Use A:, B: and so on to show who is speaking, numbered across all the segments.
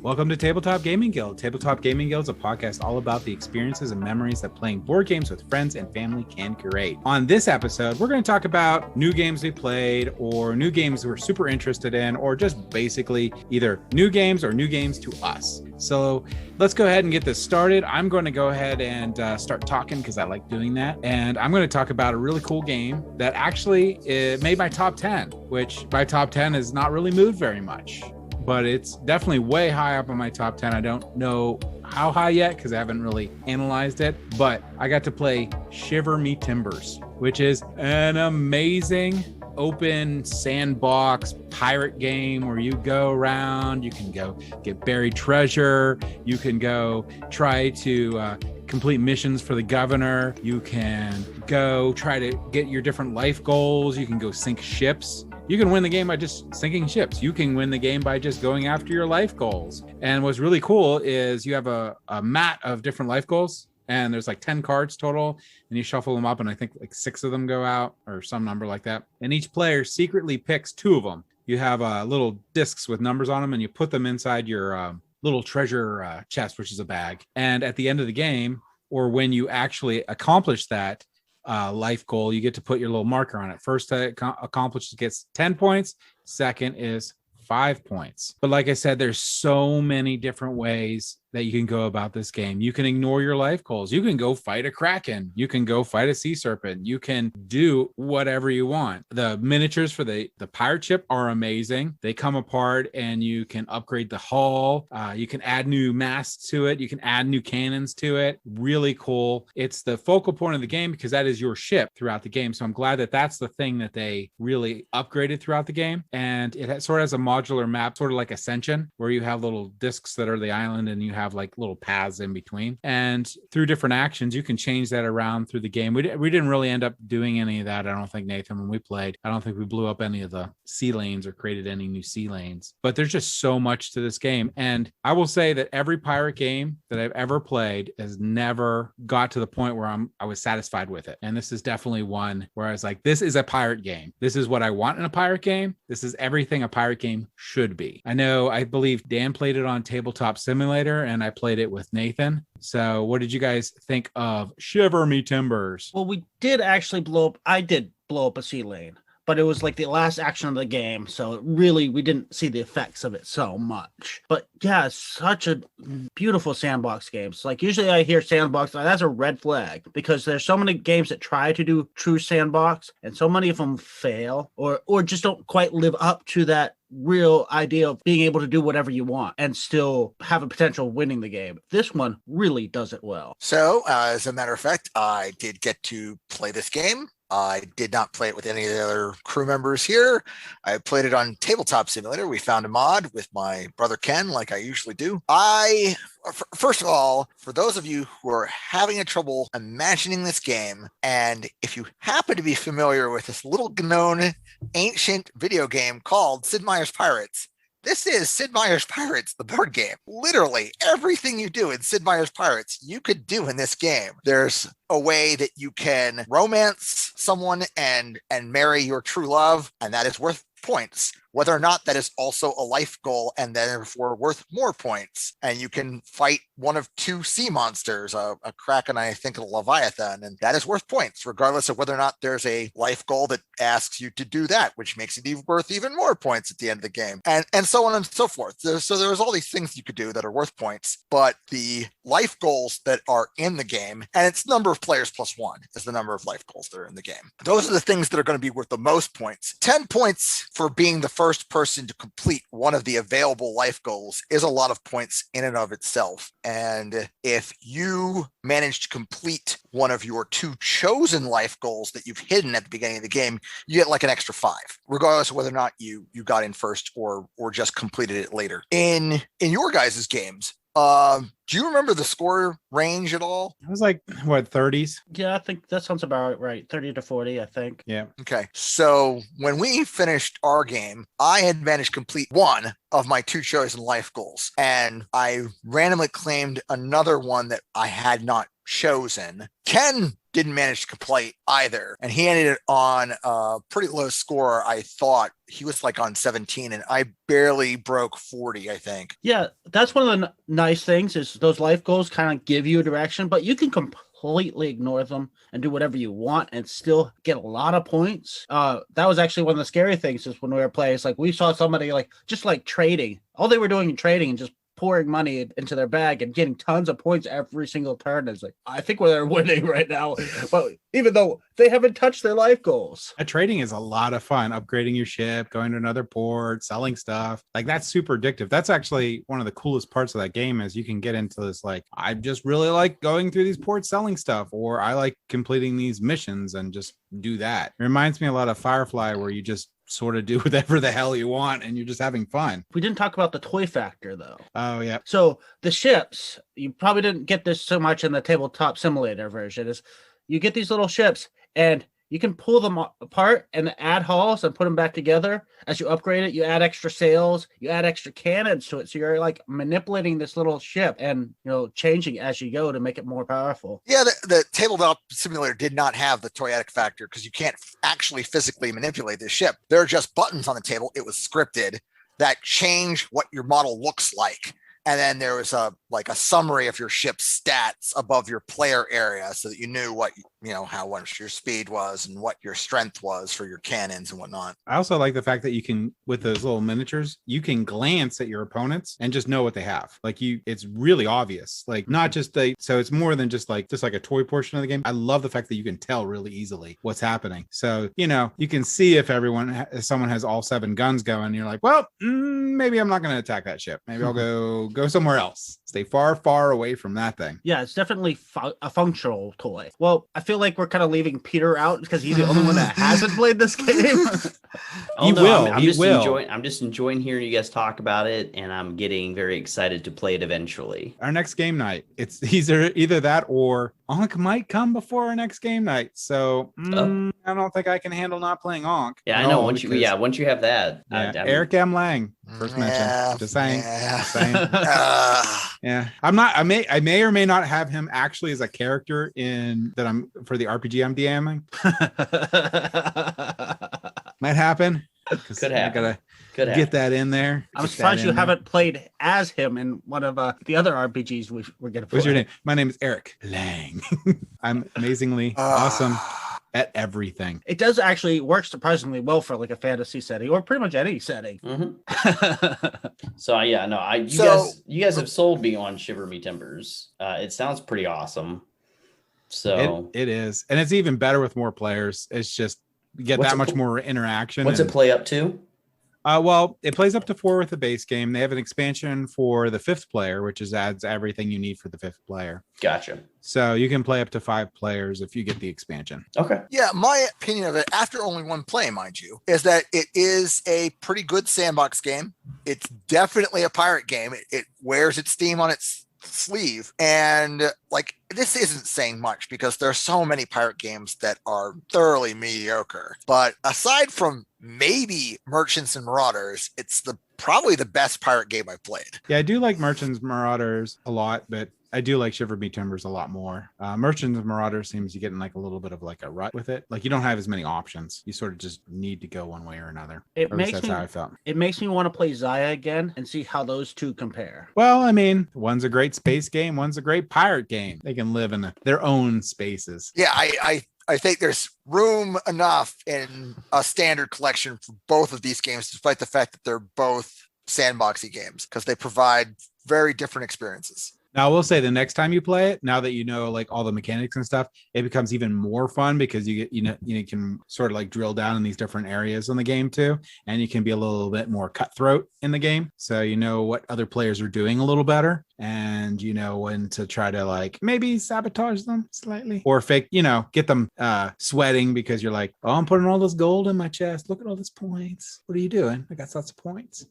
A: Welcome to Tabletop Gaming Guild. Tabletop Gaming Guild is a podcast all about the experiences and memories that playing board games with friends and family can create. On this episode, we're going to talk about new games we played or new games we're super interested in, or just basically either new games or new games to us. So let's go ahead and get this started. I'm going to go ahead and start talking because I like doing that. And I'm going to talk about a really cool game that actually made my top 10, which my top 10 has not really moved very much, but it's definitely way high up on my top 10. I don't know how high yet because I haven't really analyzed it, but I got to play Shiver Me Timbers, which is an amazing open sandbox pirate game where you go around, you can go get buried treasure, you can go try to complete missions for the governor, you can go try to get your different life goals, you can go sink ships. You can win the game by just sinking ships. You can win the game by just going after your life goals. And what's really cool is you have a mat of different life goals, and there's like 10 cards total, and you shuffle them up, and I think like 6 of them go out or some number like that. And each player secretly picks 2 of them. You have little discs with numbers on them, and you put them inside your little treasure chest, which is a bag. And at the end of the game, or when you actually accomplish that life goal, you get to put your little marker on it. First to accomplish gets 10 points. Second is 5 points. But like I said, there's so many different ways that you can go about this game. You can ignore your life goals. You can go fight a kraken. You can go fight a sea serpent. You can do whatever you want. The miniatures for the pirate ship are amazing. They come apart and you can upgrade the hull. You can add new masts to it. You can add new cannons to it. Really cool. It's the focal point of the game because that is your ship throughout the game. So I'm glad that that's the thing that they really upgraded throughout the game. And it sort of has a modular map, sort of like Ascension, where you have little discs that are the island and you have like little paths in between, and through different actions you can change that around through the game. We didn't really end up doing any of that, I don't think, Nathan, when we played. I don't think we blew up any of the sea lanes or created any new sea lanes, but there's just so much to this game. And I will say that every pirate game that I've ever played has never got to the point where I was satisfied with it, and this is definitely one where I was like, this is a pirate game. This is what I want in a pirate game. This is everything a pirate game should be. I believe Dan played it on Tabletop Simulator and I played it with Nathan. So what did you guys think of Shiver Me Timbers?
B: Well, we did actually I did blow up a sea lane, but it was like the last action of the game. So really, we didn't see the effects of it so much. But yeah, it's such a beautiful sandbox game. So like usually I hear sandbox, that's a red flag because there's so many games that try to do true sandbox and so many of them fail or just don't quite live up to that real idea of being able to do whatever you want and still have a potential of winning the game. This one really does it well.
C: So, as a matter of fact, I did get to play this game. I did not play it with any of the other crew members here. I played it on Tabletop Simulator. We found a mod with my brother Ken, like I usually do. First of all, for those of you who are having a trouble imagining this game, and if you happen to be familiar with this little known ancient video game called Sid Meier's Pirates, this is Sid Meier's Pirates, the board game. Literally everything you do in Sid Meier's Pirates, you could do in this game. There's a way that you can romance someone and marry your true love, and that is worth points. Whether or not that is also a life goal and therefore worth more points. And you can fight one of 2 sea monsters, a kraken, I think a leviathan, and that is worth points, regardless of whether or not there's a life goal that asks you to do that, which makes it worth even more points at the end of the game, and so on and so forth. So there's all these things you could do that are worth points, but the life goals that are in the game, and it's number of players plus 1 is the number of life goals that are in the game. Those are the things that are going to be worth the most points. 10 points for being the first person to complete one of the available life goals is a lot of points in and of itself. And if you manage to complete one of your 2 chosen life goals that you've hidden at the beginning of the game, you get like an extra 5, regardless of whether or not you got in first or just completed it later. In your guys' games, do you remember the score range at all?
A: It was like, what, 30s?
B: Yeah, I think that sounds about right. 30 to 40, I think.
A: Yeah.
C: Okay. So when we finished our game, I had managed to complete 1 of my 2 chosen life goals. And I randomly claimed another one that I had not chosen. Ken didn't manage to complete either, and he ended it on a pretty low score. I thought he was like on 17, and I barely broke 40, I think.
B: Yeah, that's one of the nice things is those life goals kind of give you a direction, but you can completely ignore them and do whatever you want and still get a lot of points. That was actually one of the scary things is when we were playing. It's like we saw somebody like just like trading. All they were doing in trading and just pouring money into their bag and getting tons of points every single turn. It's like, I think they're winning right now. But even though they haven't touched their life goals.
A: Trading is a lot of fun. Upgrading your ship, going to another port, selling stuff. Like that's super addictive. That's actually one of the coolest parts of that game is you can get into this like, I just really like going through these ports selling stuff, or I like completing these missions and just do that. It reminds me a lot of Firefly where you just sort of do whatever the hell you want and you're just having fun.
B: We didn't talk about the toy factor though.
A: Oh yeah.
B: So the ships, you probably didn't get this so much in the tabletop simulator version, is you get these little ships and you can pull them apart and add hulls and put them back together. As you upgrade it, you add extra sails, you add extra cannons to it. So you're like manipulating this little ship and, changing as you go to make it more powerful.
C: Yeah, the tabletop simulator did not have the toyetic factor because you can't actually physically manipulate this ship. There are just buttons on the table. It was scripted that change what your model looks like. And then there was a summary of your ship's stats above your player area so that you knew what, how much your speed was and what your strength was for your cannons and whatnot.
A: I also like the fact that you can, with those little miniatures, you can glance at your opponents and just know what they have. Like it's really obvious. Like not just so it's more than just like a toy portion of the game. I love the fact that you can tell really easily what's happening. So, you can see if someone has all 7 guns going, and you're like, well, maybe I'm not going to attack that ship. Maybe I'll go somewhere else. Stay far away from that thing.
B: Yeah, it's definitely a functional toy. Well, I feel like we're kind of leaving Peter out because he's the only one that hasn't played this game.
D: I'm just enjoying hearing you guys talk about it, and I'm getting very excited to play it eventually.
A: Our next game night, it's either that or Ankh might come before our next game night. So I don't think I can handle not playing Ankh.
D: Yeah, I know. Once you have that,
A: Eric M. Lang first mention. Just saying. Yeah, I may or may not have him actually as a character for the RPG I'm DMing. Might happen.
D: Could happen.
A: Could get that in there.
B: I'm surprised you haven't played as him in one of the other RPGs we're going to play.
A: What's your name? My name is Eric Lang. I'm amazingly awesome at everything.
B: It does actually work surprisingly well for like a fantasy setting or pretty much any setting.
D: Mm-hmm. So yeah, no, you guys have sold me on Shiver Me Timbers. It sounds pretty awesome. So
A: it is, and it's even better with more players. It's just you get that much more interaction.
D: What's it play up to?
A: Well, it plays up to 4 with the base game. They have an expansion for the 5th player, which adds everything you need for the 5th player.
D: Gotcha.
A: So you can play up to 5 players if you get the expansion.
D: Okay.
C: Yeah, my opinion of it, after only one play, mind you, is that it is a pretty good sandbox game. It's definitely a pirate game. It wears its theme on its sleeve, and this isn't saying much because there are so many pirate games that are thoroughly mediocre, but aside from maybe Merchants and Marauders, it's probably the best pirate game I've played.
A: Yeah, I do like Merchants and Marauders a lot, but I do like Shiver Me Timbers a lot more. Merchants and Marauders seems to get in a little bit of a rut with it. Like you don't have as many options. You sort of just need to go one way or another. That's how I felt.
B: It makes me want to play Zaya again and see how those two compare.
A: Well, I mean, one's a great space game, one's a great pirate game. They can live in their own spaces.
C: Yeah, I think there's room enough in a standard collection for both of these games, despite the fact that they're both sandboxy games, because they provide very different experiences.
A: Now, I will say the next time you play it, now that you know all the mechanics and stuff, it becomes even more fun because you can sort of drill down in these different areas in the game too, and you can be a little bit more cutthroat in the game. So you know what other players are doing a little better, and you know when to try to maybe sabotage them slightly or fake, get them sweating because you're like, oh, I'm putting all this gold in my chest. Look at all these points. What are you doing? I got lots of points.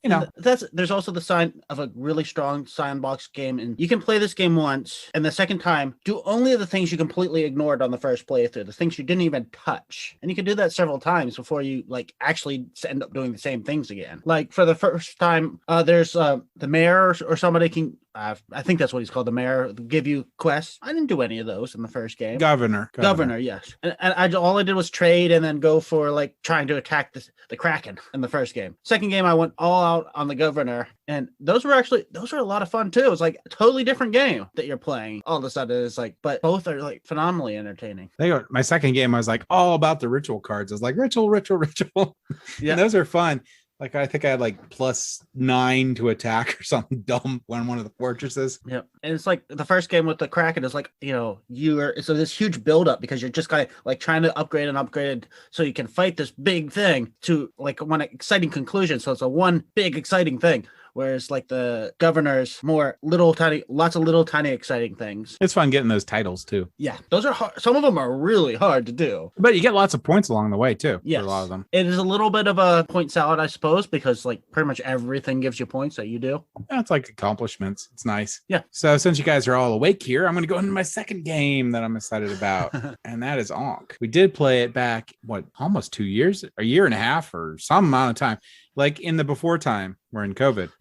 B: There's also the sign of a really strong sandbox game, and you can play this game once, and the second time do only the things you completely ignored on the first playthrough, the things you didn't even touch, and you can do that several times before you actually end up doing the same things again. For the first time, there's the mayor or somebody can I think that's what he's called, the mayor, give you quests. I didn't do any of those in the first game.
A: Governor,
B: yes. And all I did was trade and then go for like trying to attack the Kraken in the first game. Second game, I went all out on the governor, and those are a lot of fun too. It's like a totally different game that you're playing. All of a sudden, it's like, but both are like phenomenally entertaining.
A: My second game, I was like all about the ritual cards. I was like ritual. Yeah, and those are fun. Like I think I had like +9 to attack or something dumb on one of the fortresses.
B: Yeah, and it's like the first game with the Kraken is like, so this huge buildup because you're just kind of like trying to upgrade so you can fight this big thing to like one exciting conclusion. So it's a one big exciting thing. Whereas like the governor's more lots of little tiny exciting things.
A: It's fun getting those titles too.
B: Yeah, those are hard. Some of them are really hard to do.
A: But you get lots of points along the way too.
B: Yes.
A: For a lot of them.
B: It is a little bit of a point salad, I suppose, because like pretty much everything gives you points that you do.
A: Yeah, it's like accomplishments. It's nice.
B: Yeah.
A: So since you guys are all awake here, I'm going to go into my second game that I'm excited about, and that is Ankh. We did play it back, almost 2 years, a year and a half, or some amount of time. Like in the before time, we're in COVID.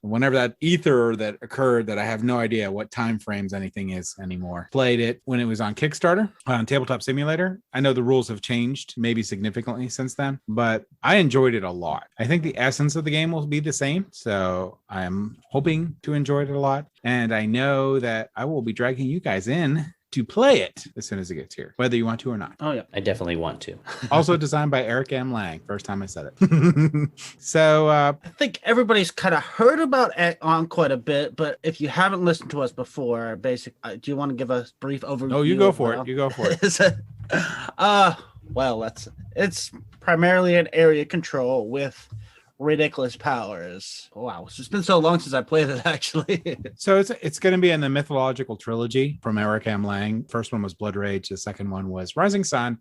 A: Whenever that ether that occurred, that I have no idea what time frames anything is anymore. Played it when it was on Kickstarter, on Tabletop Simulator. I know the rules have changed maybe significantly since then, but I enjoyed it a lot. I think the essence of the game will be the same. So I am hoping to enjoy it a lot. And I know that I will be dragging you guys in to play it as soon as it gets here, whether you want to or not.
B: Oh, yeah.
D: I definitely want to.
A: Also designed by Eric M. Lang. First time I said it. So
B: I think everybody's kind of heard about Ankh quite a bit, but if you haven't listened to us before, do you want to give a brief overview?
A: Oh, you go for it. You go for it.
B: Well, it's primarily an area control with ridiculous powers. Wow, it's been so long since I played it, actually.
A: So it's going to be in the mythological trilogy from Eric M. Lang. First one was Blood Rage. The second one was Rising Sun.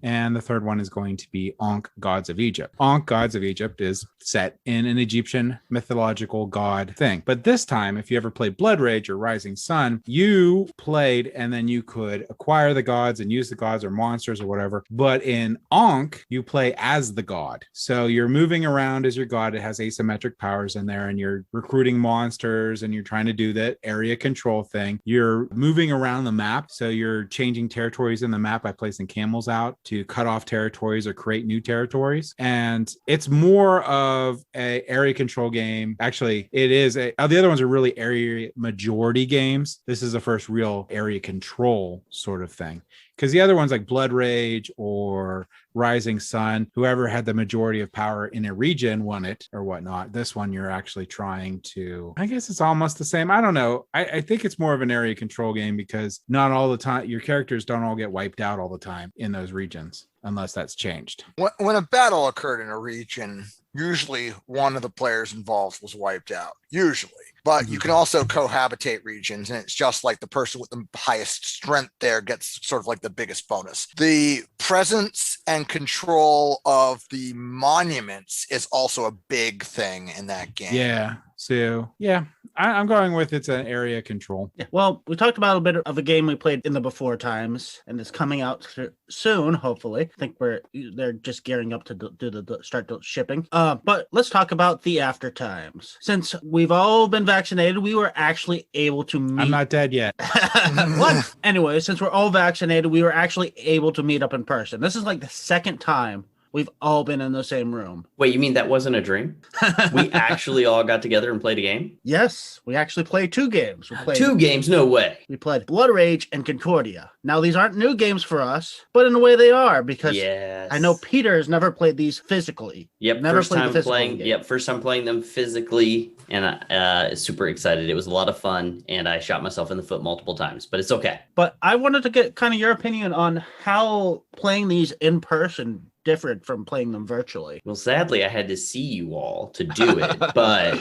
A: And the third one is going to be Ankh, Gods of Egypt. Ankh, Gods of Egypt is set in an Egyptian mythological god thing. But this time, if you ever played Blood Rage or Rising Sun, you played and then you could acquire the gods and use the gods or monsters or whatever. But in Ankh, you play as the god. So you're moving around as your god. It has asymmetric powers in there, and you're recruiting monsters and you're trying to do that area control thing. You're moving around the map, so you're changing territories in the map by placing camels out to cut off territories or create new territories. And it's more of a area control game. Actually, it is the other ones are really area majority games. This is the first real area control sort of thing. Because the other ones like Blood Rage or Rising Sun, whoever had the majority of power in a region won it or whatnot. This one, you're actually trying to, I guess it's almost the same. I don't know. I think it's more of an area control game because not all the time, your characters don't all get wiped out all the time in those regions, unless that's changed.
C: When a battle occurred in a region, usually one of the players involved was wiped out, usually. But you can also cohabitate regions, and it's just like the person with the highest strength there gets sort of like the biggest bonus. The presence and control of the monuments is also a big thing in that game.
A: Yeah. So, yeah, I'm going with it's an area control.
B: Yeah. Well, we talked about a bit of a game we played in the before times, and it's coming out soon, hopefully. I think they're just gearing up to do the start shipping. But let's talk about the after times. Since we've all been vaccinated, we were actually able to meet.
A: I'm not dead yet.
B: What? Anyway, since we're all vaccinated, we were actually able to meet up in person. This is like the second time we've all been in the same room.
D: Wait, you mean that wasn't a dream? We actually all got together and played a game?
B: Yes, we actually played 2 games. We played
D: 2 games? No way.
B: We played Blood Rage and Concordia. Now, these aren't new games for us, but in a way they are, because I know Peter has never played these physically.
D: Yep, first time playing them physically, and super excited. It was a lot of fun, and I shot myself in the foot multiple times, but it's okay.
B: But I wanted to get kind of your opinion on how playing these in person different from playing them virtually.
D: Well, sadly, I had to see you all to do it, but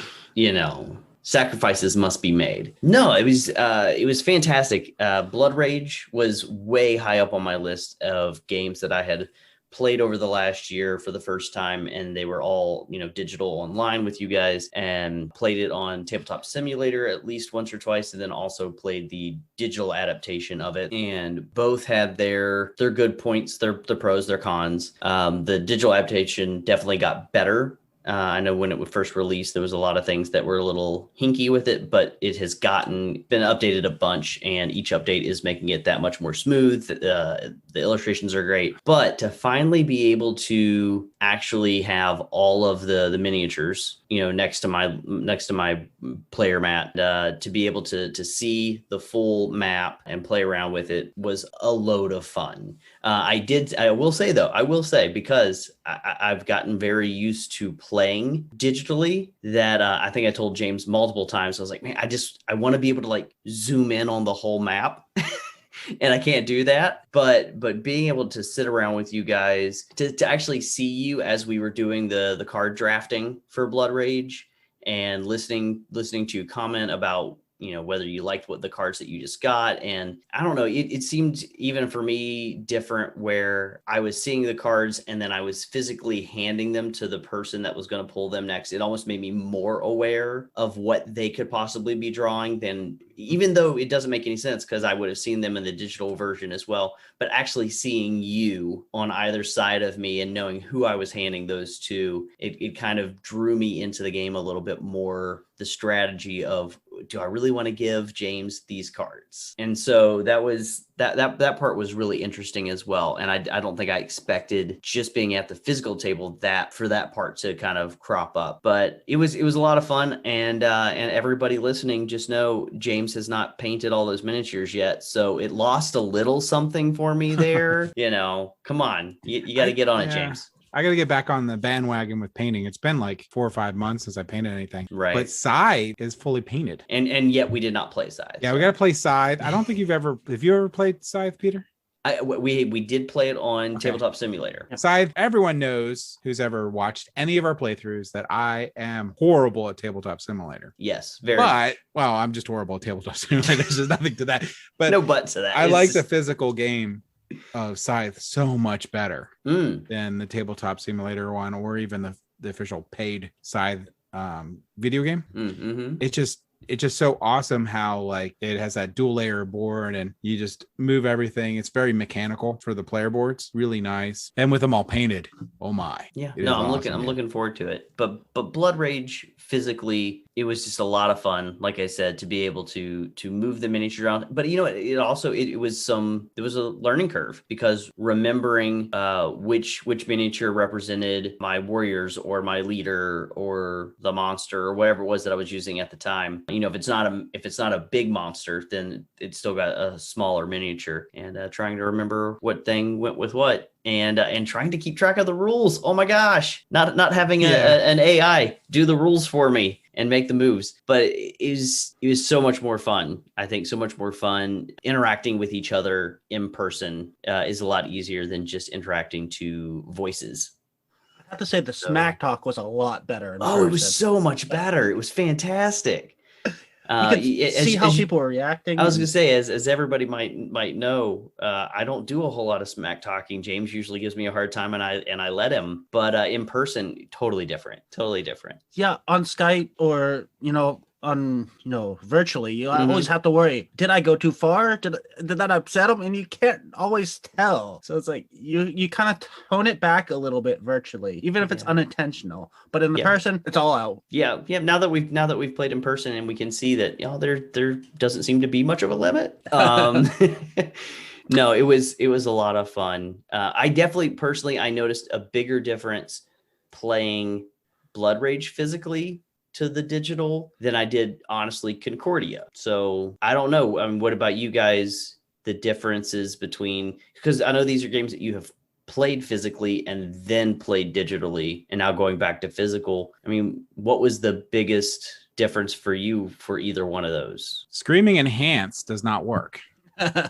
D: sacrifices must be made. No, it was fantastic. Blood Rage was way high up on my list of games that I had played over the last year for the first time, and they were all digital online with you guys, and played it on Tabletop Simulator at least once or twice, and then also played the digital adaptation of it, and both had their good points, their pros, their cons. The digital adaptation definitely got better I know when it was first released, there was a lot of things that were a little hinky with it, but it has been updated a bunch, and each update is making it that much more smooth. The illustrations are great, but to finally be able to actually have all of the miniatures, next to my player mat, to be able to see the full map and play around with it was a load of fun. I will say, because I've gotten very used to playing digitally, that I think I told James multiple times, I was like, man, I want to be able to like zoom in on the whole map. And I can't do that, but being able to sit around with you guys to actually see you as we were doing the card drafting for Blood Rage, and listening to you comment about whether you liked what the cards that you just got. And I don't know, it seemed, even for me, different, where I was seeing the cards and then I was physically handing them to the person that was going to pull them next. It almost made me more aware of what they could possibly be drawing, than, even though it doesn't make any sense because I would have seen them in the digital version as well, but actually seeing you on either side of me and knowing who I was handing those to, it kind of drew me into the game a little bit more, the strategy of, do I really want to give James these cards? And so that part was really interesting as well. And I don't think I expected, just being at the physical table, for that part to kind of crop up. But it was a lot of fun. And everybody listening, just know James has not painted all those miniatures yet. So it lost a little something for me there. Come on, you got to get on it, James.
A: I got to get back on the bandwagon with painting. It's been like 4 or 5 months since I painted anything.
D: Right.
A: But Scythe is fully painted.
D: And yet we did not play Scythe.
A: Yeah, we got to play Scythe. I don't think have you ever played Scythe, Peter?
D: We did play it on Tabletop Simulator.
A: Scythe, everyone knows, who's ever watched any of our playthroughs, that I am horrible at Tabletop Simulator.
D: Yes, very.
A: But, I'm just horrible at Tabletop Simulator. There's nothing to that. But
D: no but to that.
A: I like the physical game of Scythe so much better than the Tabletop Simulator one, or even the official paid Scythe video game.
D: Mm-hmm.
A: It's just so awesome how like it has that dual layer board and you just move everything. It's very mechanical for the player boards. Really nice. And with them all painted. Oh my.
D: Yeah. No, I'm looking forward to it. But Blood Rage, physically, it was just a lot of fun, like I said, to be able to move the miniature around. But it also was a learning curve, because remembering which miniature represented my warriors or my leader or the monster or whatever it was that I was using at the time. If it's not a big monster, then it's still got a smaller miniature, and trying to remember what thing went with what. And trying to keep track of the rules. Oh my gosh, not having an AI do the rules for me and make the moves. But it was so much more fun. I think so much more fun interacting with each other in person is a lot easier than just interacting to voices.
B: I have to say the smack talk was a lot better.
D: It was so much better. It was fantastic.
B: You could see how people are reacting.
D: I was going to say, as everybody might know, I don't do a whole lot of smack talking. James usually gives me a hard time, and I let him. But in person, totally different.
B: Yeah, on Skype or on virtually, you always have to worry, did I go too far? Did that upset them? And you can't always tell. So it's like you kind of tone it back a little bit virtually, even if it's unintentional. But in the person, it's all out.
D: Yeah. Now that we've played in person, and we can see that there doesn't seem to be much of a limit. No, it was a lot of fun. I definitely personally I noticed a bigger difference playing Blood Rage physically to the digital than I did, honestly, Concordia. So I don't know. I mean, what about you guys? The differences between, because I know these are games that you have played physically and then played digitally, and now going back to physical. I mean, what was the biggest difference for you for either one of those?
A: Screaming Enhance does not work. I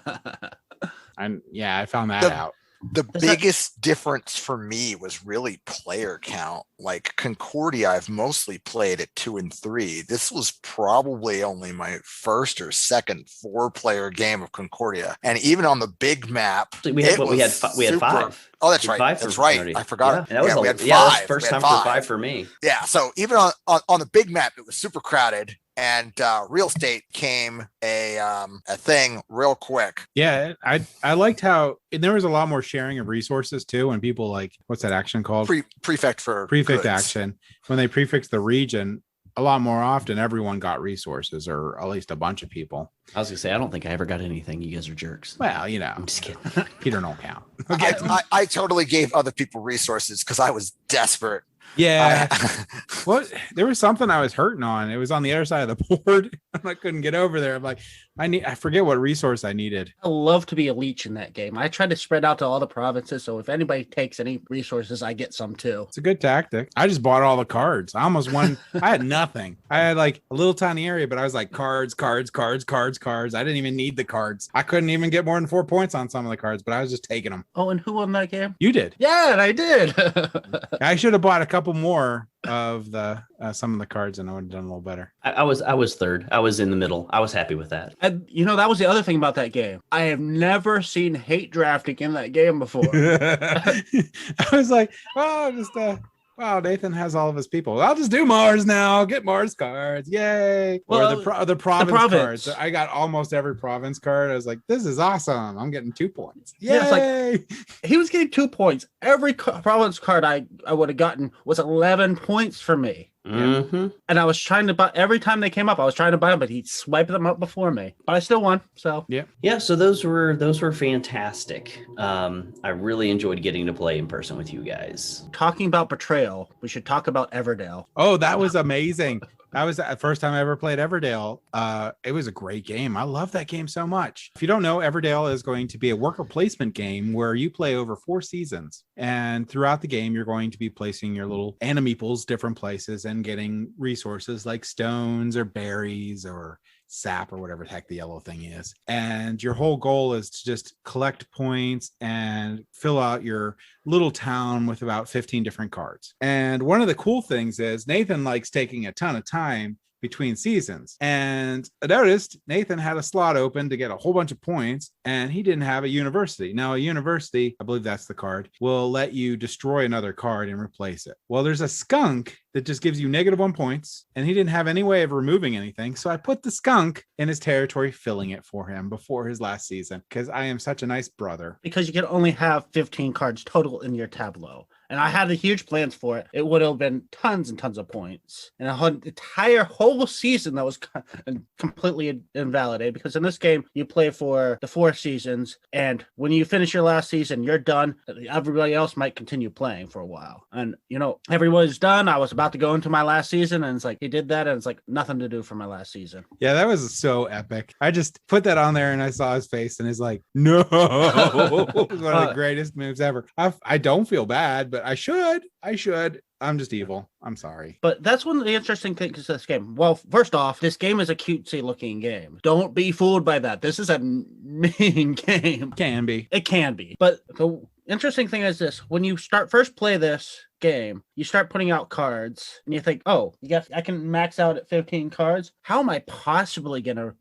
A: found that out.
C: The biggest difference for me was really player count. Like Concordia, I've mostly played at 2 and 3. This was probably only my first or second 4-player game of Concordia, and even on the big map,
D: we had 5.
C: Oh, that's right. That's right.
D: Concordia.
C: I forgot.
D: Yeah, we had 5.
C: That was
D: first time for 5 for me.
C: Yeah. So even on the big map, it was super crowded. and real estate came a thing real quick.
A: Yeah, I liked how there was a lot more sharing of resources too. When people like, what's that action called?
C: Prefect
A: Prefect
C: goods.
A: action. When they prefix the region, a lot more often, everyone got resources, or at least a bunch of people.
D: I was gonna say, I don't think I ever got anything. You guys are jerks.
A: Well, you know,
D: I'm just kidding.
A: Peter don't count.
C: Okay. I totally gave other people resources because I was desperate.
A: Yeah. What? There was something I was hurting on. It was on the other side of the board. I couldn't get over there. I'm like, I forget what resource I needed.
B: I love to be a leech in that game. I try to spread out to all the provinces, so if anybody takes any resources, I get some too.
A: It's a good tactic. I just bought all the cards. I almost won. I had nothing. I had like a little tiny area, but I was like cards. I didn't even need the cards. I couldn't even get more than 4 points on some of the cards, but I was just taking them.
B: Oh, and who won that game?
A: You did.
B: Yeah, and I did.
A: I should have bought a couple more of the some of the cards, and I would have done a little better.
D: I was third. I was in the middle. I was happy with that.
B: And that was the other thing about that game. I have never seen hate drafting in that game before.
A: I was like, oh, just wow, Nathan has all of his people. I'll just do Mars now. Get Mars cards. Yay.
B: Well,
A: or the province cards. I got almost every province card. I was like, this is awesome. I'm getting 2 points. Yay.
B: Yeah, it's like he was getting 2 points. Every province card I would have gotten was 11 points for me.
D: Mm-hmm.
B: And I was trying to buy every time they came up. I was trying to buy them, but he swiped them up before me. But I still won. So
D: yeah. So those were fantastic. I really enjoyed getting to play in person with you guys.
B: Talking about betrayal, we should talk about Everdale.
A: Oh, that was amazing. That was the first time I ever played Everdale. It was a great game. I love that game so much. If you don't know, Everdale is going to be a worker placement game where you play over 4 seasons. And throughout the game, you're going to be placing your little animeeples different places and getting resources like stones or berries or sap or whatever the heck the yellow thing is. And your whole goal is to just collect points and fill out your little town with about 15 different cards. And one of the cool things is Nathan likes taking a ton of time between seasons. And I noticed Nathan had a slot open to get a whole bunch of points, and he didn't have a university. Now, a university, I believe that's the card, will let you destroy another card and replace it. Well, there's a skunk that just gives you -1 points, and he didn't have any way of removing anything. So I put the skunk in his territory, filling it for him before his last season, because I am such a nice brother.
B: Because you can only have 15 cards total in your tableau. And I had the huge plans for it. It would have been tons and tons of points. And an entire whole season that was completely invalidated. Because in this game, you play for the 4 seasons. And when you finish your last season, you're done. Everybody else might continue playing for a while. And, everybody's done. I was about to go into my last season. And it's like, he did that. And it's like nothing to do for my last season.
A: Yeah, that was so epic. I just put that on there and I saw his face and he's like, no. It was one of the greatest moves ever. I don't feel bad, but I should. I'm just evil. I'm sorry.
B: But that's one of the interesting things of this game. Well, first off, this game is a cutesy looking game. Don't be fooled by that. This is a mean game.
A: Can be.
B: It can be. But the interesting thing is this. When you first play this game, you start putting out cards and you think, oh, I can max out at 15 cards. How am I possibly gonna,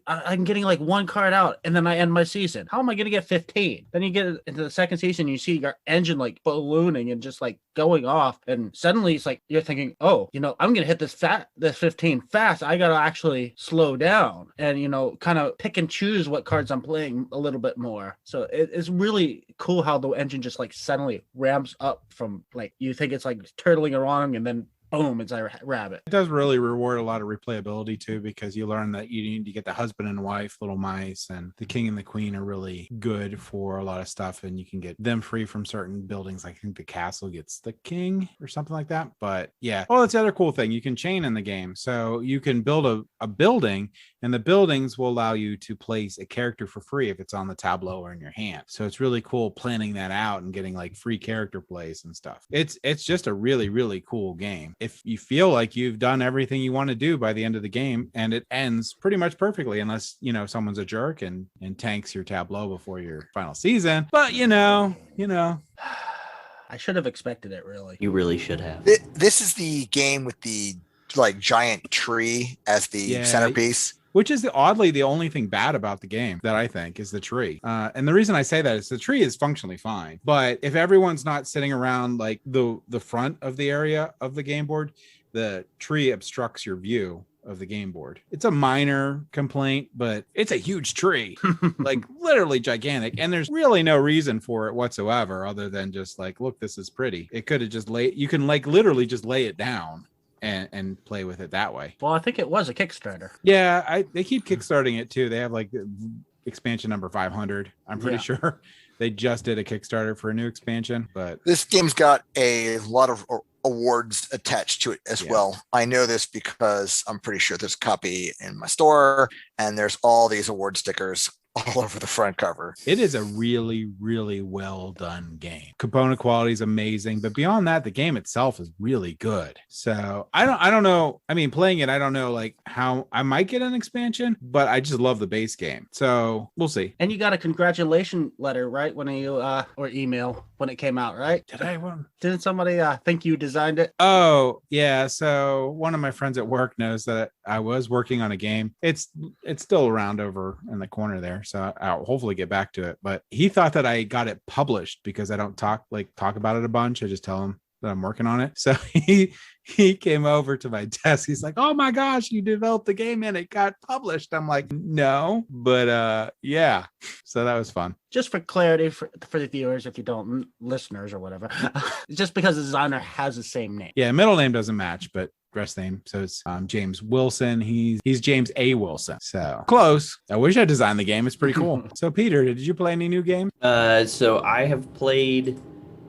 B: I'm getting like 1 card out and then I end my season. How am I gonna get 15? Then you get into the second season, you see your engine like ballooning and just like going off, and suddenly it's like you're thinking, oh, I'm gonna hit this 15 fast. I gotta actually slow down and kind of pick and choose what cards I'm playing a little bit more. So it's really cool how the engine just like suddenly ramps up from like you think it's like turtling along and then boom, it's a rabbit.
A: It does really reward a lot of replayability too, because you learn that you need to get the husband and wife, little mice, and the king and the queen are really good for a lot of stuff, and you can get them free from certain buildings. I think the castle gets the king or something like that. But yeah. Oh, that's the other cool thing. You can chain in the game. So you can build a building, and the buildings will allow you to place a character for free if it's on the tableau or in your hand. So it's really cool planning that out and getting like free character plays and stuff. It's just a really, really cool game. If you feel like you've done everything you want to do by the end of the game, and it ends pretty much perfectly, unless someone's a jerk and tanks your tableau before your final season. But I
B: should have expected it, really.
D: You really should have.
C: This is the game with the like giant tree as the centerpiece.
A: Which is oddly the only thing bad about the game that I think is the tree. And the reason I say that is the tree is functionally fine. But if everyone's not sitting around like the front of the area of the game board, the tree obstructs your view of the game board. It's a minor complaint, but it's a huge tree, like literally gigantic. And there's really no reason for it whatsoever other than just like, look, this is pretty. It could have just you can like literally just lay it down and play with it that way.
B: Well, I think it was a Kickstarter.
A: Yeah, they keep kickstarting it too. They have like expansion number 500. I'm pretty sure they just did a Kickstarter for a new expansion, but
C: this game's got a lot of awards attached to it as well. I know this because I'm pretty sure there's a copy in my store, and there's all these award stickers all over the front cover.
A: It is a really, really well done game. Component quality is amazing, but beyond that, the game itself is really good. So I don't know. I mean, playing it, I don't know like how I might get an expansion, but I just love the base game. So we'll see.
B: And you got a congratulation letter, right? When you or email when it came out, right?
A: Did I?
B: Didn't somebody think you designed it?
A: Oh yeah. So one of my friends at work knows that I was working on a game. It's still around over in the corner there. So I'll hopefully get back to it. But he thought that I got it published because I don't talk about it a bunch. I just tell him that I'm working on it. So he came over to my desk. He's like, "Oh my gosh, you developed the game and it got published." I'm like, "No," but yeah. So that was fun.
B: Just for clarity for the viewers, if you don't, listeners or whatever, just because the designer has the same name.
A: Yeah, middle name doesn't match, but rest name. So it's James Wilson. He's James A. Wilson. So close. I wish I designed the game. It's pretty cool. So Peter, did you play any new games?
D: So I have played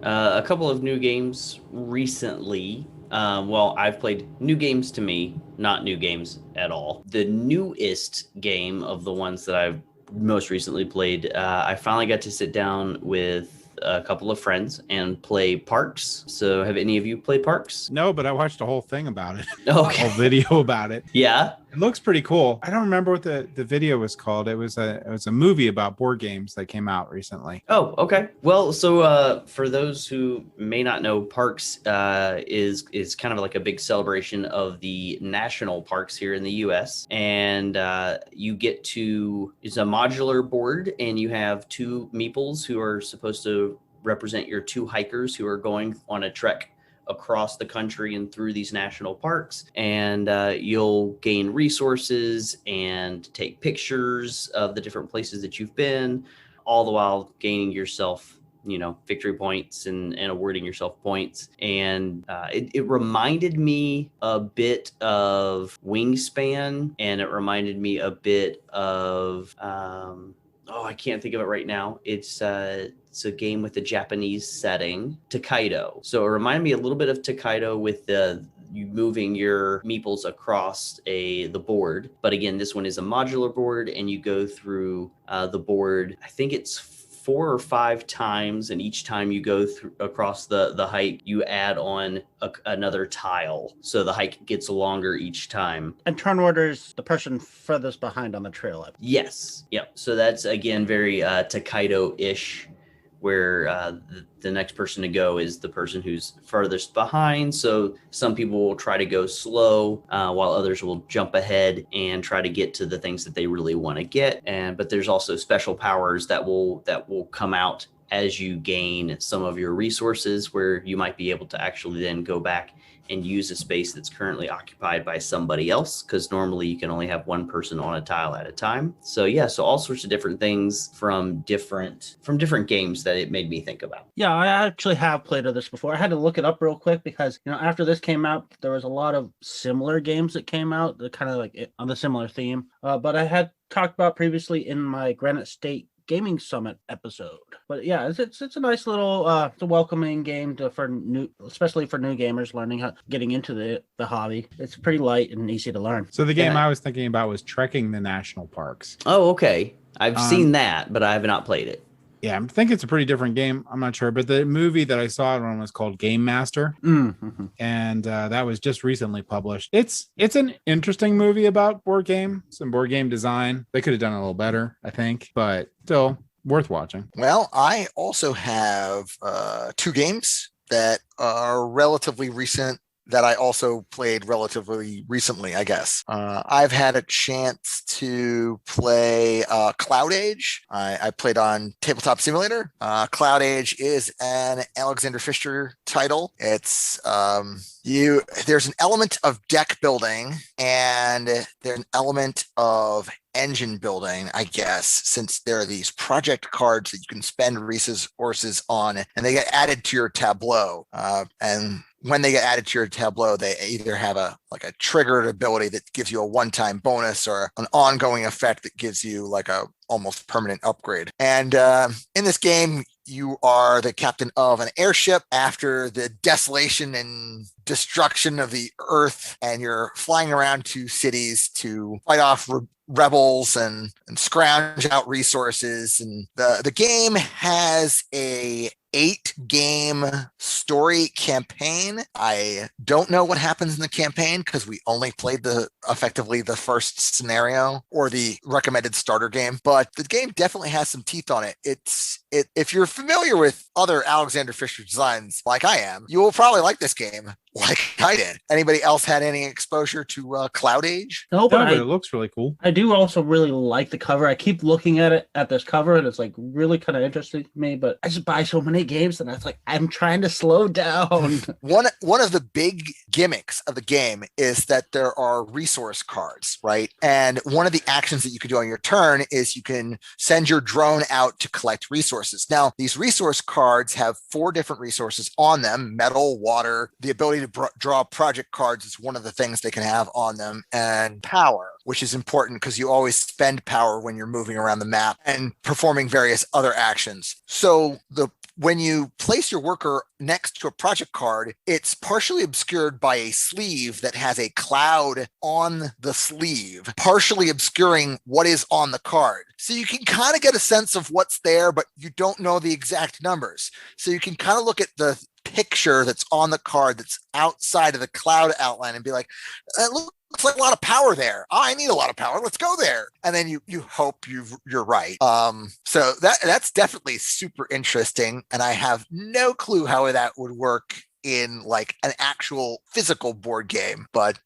D: a couple of new games recently. Well, I've played new games to me, not new games at all. The newest game of the ones that I've most recently played, I finally got to sit down with a couple of friends and play Parks. So have any of you played Parks?
A: No, but I watched a whole thing about it.
D: Okay.
A: A whole video about it.
D: Yeah.
A: It looks pretty cool. I don't remember what the video was called. It was a movie about board games that came out recently.
D: Oh, okay. Well, so for those who may not know, Parks is kind of like a big celebration of the national parks here in the U.S. And you get to, it's a modular board, and you have two meeples who are supposed to represent your two hikers who are going on a trek across the country and through these national parks. And you'll gain resources and take pictures of the different places that you've been, all the while gaining yourself, victory points and awarding yourself points. And it reminded me a bit of Wingspan, and it reminded me a bit of I can't think of it right now. It's a game with a Japanese setting, Takedo. So it reminded me a little bit of Takedo with you moving your meeples across the board. But again, this one is a modular board, and you go through the board. I think it's 4 or 5 times, and each time you go across the hike, you add on another tile, so the hike gets longer each time.
B: And turn orders the person furthest behind on the trail.
D: Yes. Yep. So that's again very Takedo-ish, where the next person to go is the person who's furthest behind. So some people will try to go slow, while others will jump ahead and try to get to the things that they really want to get. But there's also special powers that will come out as you gain some of your resources, where you might be able to actually then go back and use a space that's currently occupied by somebody else, because normally you can only have one person on a tile at a time. So yeah, so all sorts of different things from different games that it made me think about.
B: Yeah, I actually have played this before. I had to look it up real quick because, after this came out, there was a lot of similar games that came out that kind of like on the similar theme. But I had talked about previously in my Granite State Gaming Summit episode. But yeah, it's a nice little it's a welcoming game especially for new gamers getting into the hobby. It's pretty light and easy to learn.
A: So the game I was thinking about was Trekking the National Parks.
D: Oh, okay. I've seen that, but I have not played it.
A: Yeah, I think it's a pretty different game. I'm not sure, but the movie that I saw it on was called Game Master, and that was just recently published. It's an interesting movie about board game, some board game design. They could have done a little better, I think, but still worth watching.
C: Well, I also have 2 games that are relatively recent that I also played relatively recently, I guess. I've had a chance to play Cloud Age. I played on Tabletop Simulator. Cloud Age is an Alexander Fisher title. It's there's an element of deck building and there's an element of engine building, I guess, since there are these project cards that you can spend resources on, and they get added to your tableau. And when they get added to your tableau, they either have a triggered ability that gives you a one-time bonus or an ongoing effect that gives you like a almost permanent upgrade. And in this game, you are the captain of an airship after the desolation and destruction of the Earth, and you're flying around to cities to fight off rebels and scrounge out resources. And the game has a 8-game story campaign. I don't know what happens in the campaign because we only played effectively the first scenario or the recommended starter game, but the game definitely has some teeth on it. If you're familiar with other Alexander Fisher designs like I am, you will probably like this game like I did. Anybody else had any exposure to Cloud Age?
B: No, but
A: it looks really cool.
B: I do also really like the cover. I keep looking at this cover, and it's like really kind of interesting to me. But I just buy so many games, and it's like I'm trying to slow down.
C: One of the big gimmicks of the game is that there are resource cards, right? And one of the actions that you can do on your turn is you can send your drone out to collect resources. Now, these resource cards have 4 different resources on them: metal, water, the ability to draw project cards is one of the things they can have on them, and power, which is important because you always spend power when you're moving around the map and performing various other actions. So when you place your worker next to a project card, it's partially obscured by a sleeve that has a cloud on the sleeve, partially obscuring what is on the card. So you can kind of get a sense of what's there, but you don't know the exact numbers. So you can kind of look at the picture that's on the card that's outside of the cloud outline and be like, it looks like a lot of power there. Oh, I need a lot of power. Let's go there. And then you hope you're right. So that's definitely super interesting. And I have no clue how that would work in like an actual physical board game, but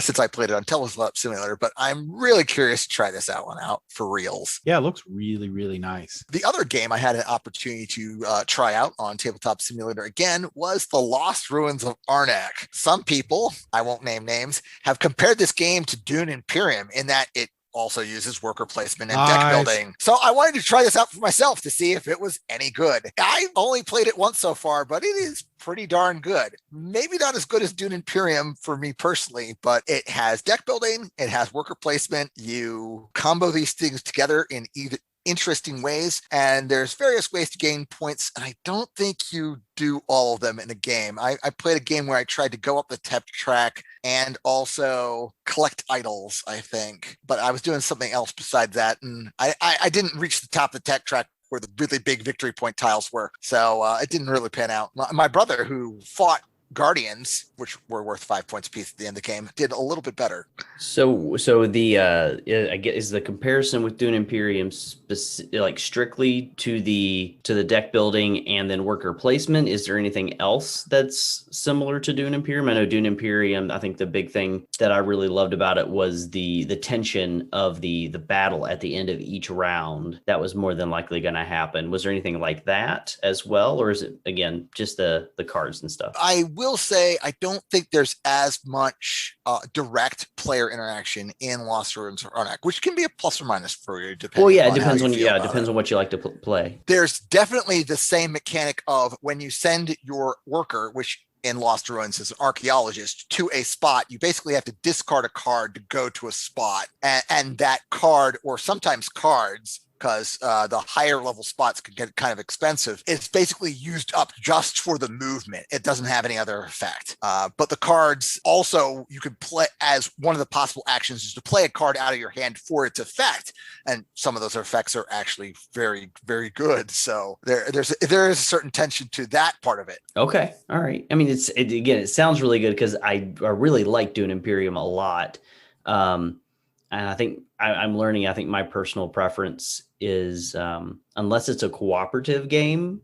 C: since I played it on Tabletop Simulator, but I'm really curious to try this one out for reals.
A: Yeah, it looks really, really nice.
C: The other game I had an opportunity to try out on Tabletop Simulator again was The Lost Ruins of Arnak. Some people, I won't name names, have compared this game to Dune Imperium in that it also uses worker placement and deck building. So I wanted to try this out for myself to see if it was any good. I only played it once so far, but it is pretty darn good. Maybe not as good as Dune Imperium for me personally, but it has deck building, it has worker placement. You combo these things together in either interesting ways, and there's various ways to gain points, and I don't think you do all of them in a game. I played a game where I tried to go up the tech track and also collect idols, I think, but I was doing something else besides that, and I didn't reach the top of the tech track where the really big victory point tiles were, so it didn't really pan out. My brother, who fought Guardians, which were worth 5 points a piece at the end of the game, did a little bit better.
D: So the I guess is the comparison with Dune Imperium like strictly to the deck building and then worker placement? Is there anything else that's similar to Dune Imperium? I know Dune Imperium, I think the big thing that I really loved about it was the tension of the battle at the end of each round. That was more than likely going to happen. Was there anything like that as well, or is it again just the cards and stuff?
C: I will say I don't think there's as much direct player interaction in Lost Ruins of Arnak, which can be a plus or minus for you.
D: Well, yeah, it depends on what you like to play.
C: There's definitely the same mechanic of when you send your worker, which in Lost Ruins is an archaeologist, to a spot, you basically have to discard a card to go to a spot, and that card, or sometimes cards, because the higher level spots could get kind of expensive. It's basically used up just for the movement. It doesn't have any other effect. But the cards also, you could play as one of the possible actions is to play a card out of your hand for its effect. And some of those effects are actually very, very good. So there is a certain tension to that part of it.
D: Okay. All right. I mean, it sounds really good because I really like Dune Imperium a lot. And I think I'm learning, I think my personal preference is, unless it's a cooperative game,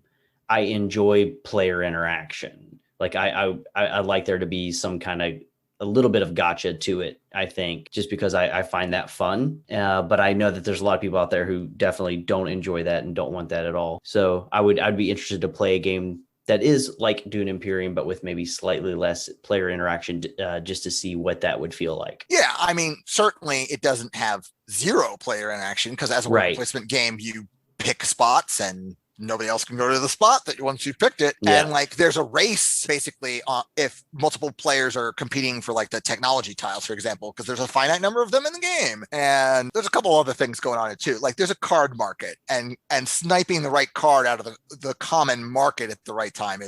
D: I enjoy player interaction. Like I like there to be some kind of a little bit of gotcha to it, I think, just because I find that fun. But I know that there's a lot of people out there who definitely don't enjoy that and don't want that at all. So I'd be interested to play a game that is like Dune Imperium, but with maybe slightly less player interaction, just to see what that would feel like.
C: Yeah, I mean, certainly it doesn't have zero player interaction because as a worker placement game, you pick spots and nobody else can go to the spot that once you've picked it. Yeah. And like there's a race basically if multiple players are competing for like the technology tiles, for example, because there's a finite number of them in the game. And there's a couple other things going on too. Like there's a card market and sniping the right card out of the common market at the right time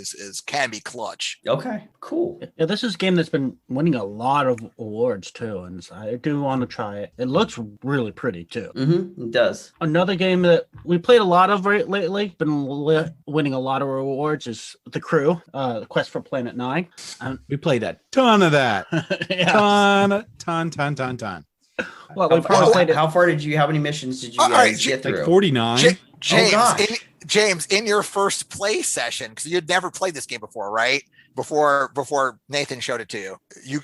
C: can be clutch.
D: Okay, cool.
B: Yeah, this is a game that's been winning a lot of awards too. And I do want to try it. It looks really pretty too.
D: Mm-hmm, it does.
B: Another game that we played a lot of lately, been winning a lot of awards, is The Crew, the Quest for Planet 9.
A: We played a ton of that.
B: Yeah.
A: Ton.
B: Well, we probably played it.
D: How many missions did you guys get through?
A: Like 49.
C: James, in your first play session, because you'd never played this game before, right? Before Nathan showed it to you.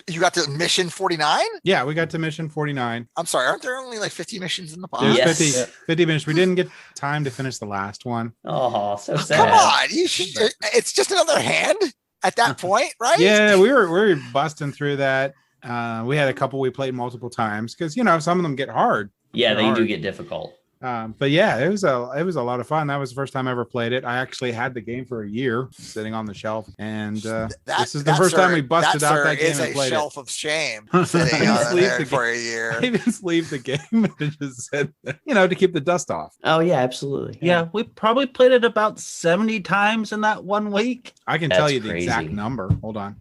C: You got to mission 49?
A: Yeah, we got to mission 49.
C: I'm sorry, aren't there only like 50 missions in the box?
A: There's 50 missions. We didn't get time to finish the last one.
D: Oh, so sad.
C: Come on, you should. It's just another hand at that point, right?
A: Yeah, we were busting through that. We had a couple we played multiple times because some of them get hard.
D: Yeah, they do get difficult.
A: But yeah, it was a lot of fun. That was the first time I ever played it. I actually had the game for a year sitting on the shelf, and this is the first time we busted out that game and played it.
C: Shelf of shame sitting on there for a year.
A: I even sleeved the game and just said, to keep the dust off.
D: Oh yeah, absolutely.
B: Yeah, we probably played it about 70 times in that 1 week.
A: I can tell you the exact number. Hold on.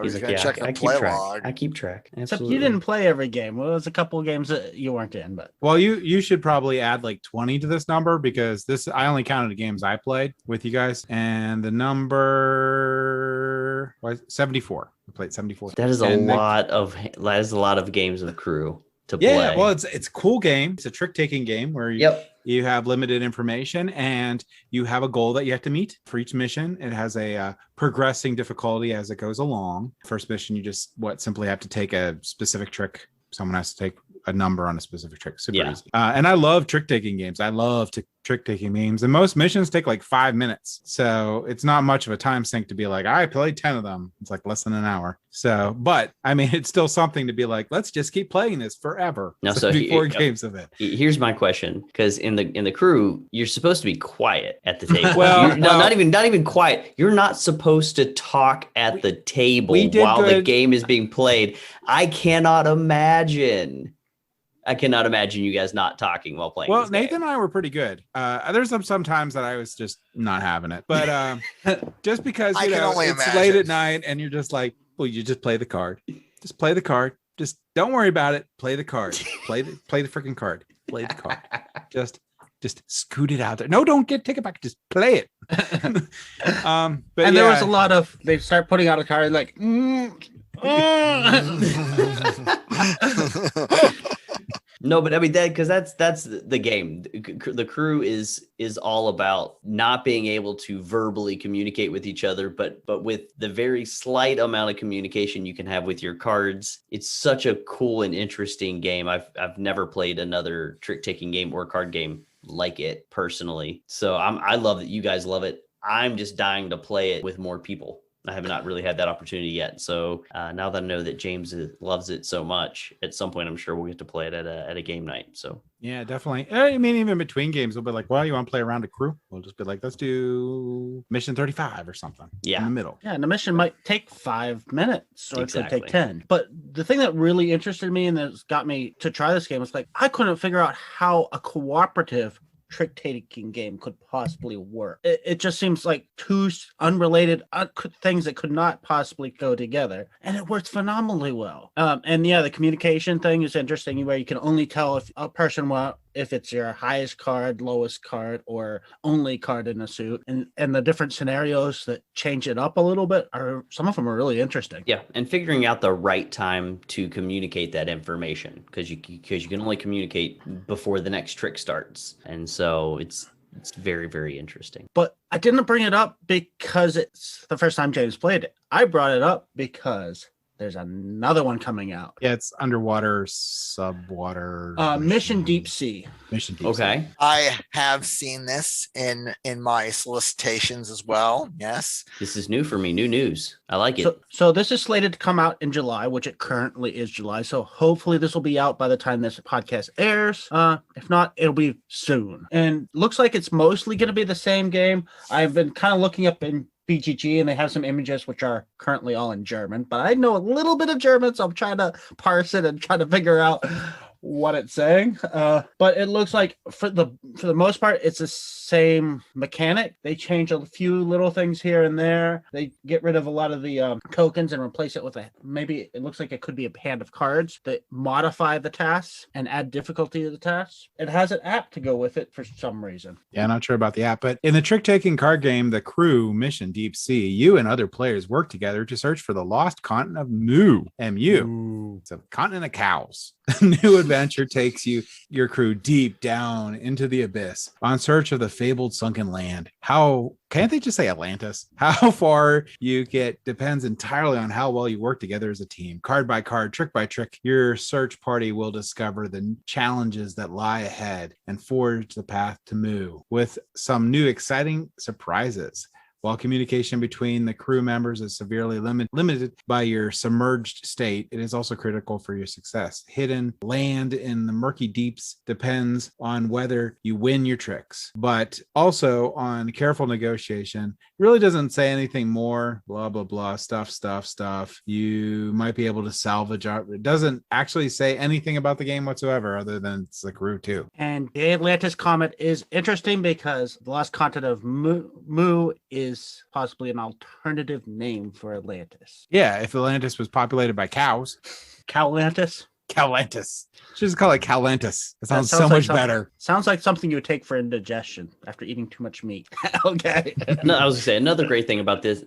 C: He's like, check the play log.
D: I keep track. Absolutely.
B: Except you didn't play every game. Well, there's a couple of games that you weren't in, but
A: well, you should probably add like 20 to this number because I only counted the games I played with you guys, and the number was 74. We played 74.
D: That is a lot of games of Crew to play.
A: Yeah, well, it's a cool game. It's a trick-taking game where you have limited information and you have a goal that you have to meet for each mission. It has a progressing difficulty as it goes along. First mission, you just simply have to take a specific trick. Someone has to take a number on a specific trick. Super easy. And I love trick-taking games. I love trick-taking games. And most missions take like 5 minutes. So it's not much of a time sink to be like, I played 10 of them. It's like less than an hour. So, but I mean, it's still something to be like, let's just keep playing this forever.
D: No,
A: so 4 games of it.
D: Here's my question. Because in the Crew, you're supposed to be quiet at the table. Not even quiet. You're not supposed to talk at the table while the game is being played. I cannot imagine you guys not talking while playing.
A: Well, Nathan and I were pretty good. There's some times that I was just not having it, but just because it's late at night and you're just like, well, you just play the card. Just play the card. Just don't worry about it. Play the card. Play the freaking card. Play the card. Just scoot it out there. No, don't take it back. Just play it. But
B: there was a lot of they start putting out a card like.
D: No, but I mean because that's the game. The Crew is all about not being able to verbally communicate with each other, but with the very slight amount of communication you can have with your cards. It's such a cool and interesting game. I've never played another trick-taking game or card game like it personally. So I love that you guys love it. I'm just dying to play it with more people. I have not really had that opportunity yet. So now that I know that James loves it so much, at some point, I'm sure we'll get to play it at a game night. So
A: yeah, definitely. I mean, even between games, we'll be like, well, you want to play around a Crew? We'll just be like, let's do mission 35 or something.
D: Yeah.
A: In the middle.
B: Yeah. And the mission might take 5 minutes or it could take 10. But the thing that really interested me and that's got me to try this game was like, I couldn't figure out how a cooperative trick-taking game could possibly work. It just seems like two unrelated things that could not possibly go together, and it works phenomenally well. And yeah, the communication thing is interesting, where you can only tell if a person if it's your highest card, lowest card, or only card in a suit, and the different scenarios that change it up a little bit some of them are really interesting.
D: Yeah, and figuring out the right time to communicate that information, because you can only communicate before the next trick starts, and so It's very, very interesting.
B: But I didn't bring it up because it's the first time James played it. I brought it up because there's another one coming out.
A: Yeah, it's underwater, subwater.
B: Mission Deep Sea.
A: Mission Deep
D: Okay.
A: Sea.
C: I have seen this in my solicitations as well. Yes.
D: This is new for me. New news. I like it.
B: So this is slated to come out in July, which it currently is July. So hopefully this will be out by the time this podcast airs. If not, it'll be soon. And looks like it's mostly going to be the same game. I've been kind of looking up in BGG, and they have some images which are currently all in German, but I know a little bit of German, so I'm trying to parse it and try to figure out what it's saying. But it looks like for the most part, it's the same mechanic. They change a few little things here and there. They get rid of a lot of the tokens and replace it with maybe it looks like it could be a hand of cards that modify the tasks and add difficulty to the tasks. It has an app to go with it for some reason.
A: Yeah, not sure about the app, but in the trick-taking card game, The Crew Mission Deep Sea, you and other players work together to search for the lost continent of Mu. M-U. It's a continent of cows. A new adventure takes your crew deep down into the abyss on search of the fabled sunken land. How can't they just say Atlantis? How far you get depends entirely on how well you work together as a team. Card by card, trick by trick, your search party will discover the challenges that lie ahead and forge the path to Mu with some new exciting surprises. While communication between the crew members is severely limited by your submerged state, it is also critical for your success. Hidden land in the murky deeps depends on whether you win your tricks, but also on careful negotiation. It really doesn't say anything more, blah, blah, blah, stuff. You might be able to salvage out. It doesn't actually say anything about the game whatsoever other than it's the crew too.
B: And the Atlantis comment is interesting because the lost continent of Mu is possibly an alternative name for Atlantis.
A: Yeah, if Atlantis was populated by cows.
B: Cowlantis?
A: Cowlantis. Just call it Cowlantis. It sounds so
B: like
A: much better.
B: Sounds like something you would take for indigestion after eating too much meat. Okay.
D: No, I was gonna say another great thing about this,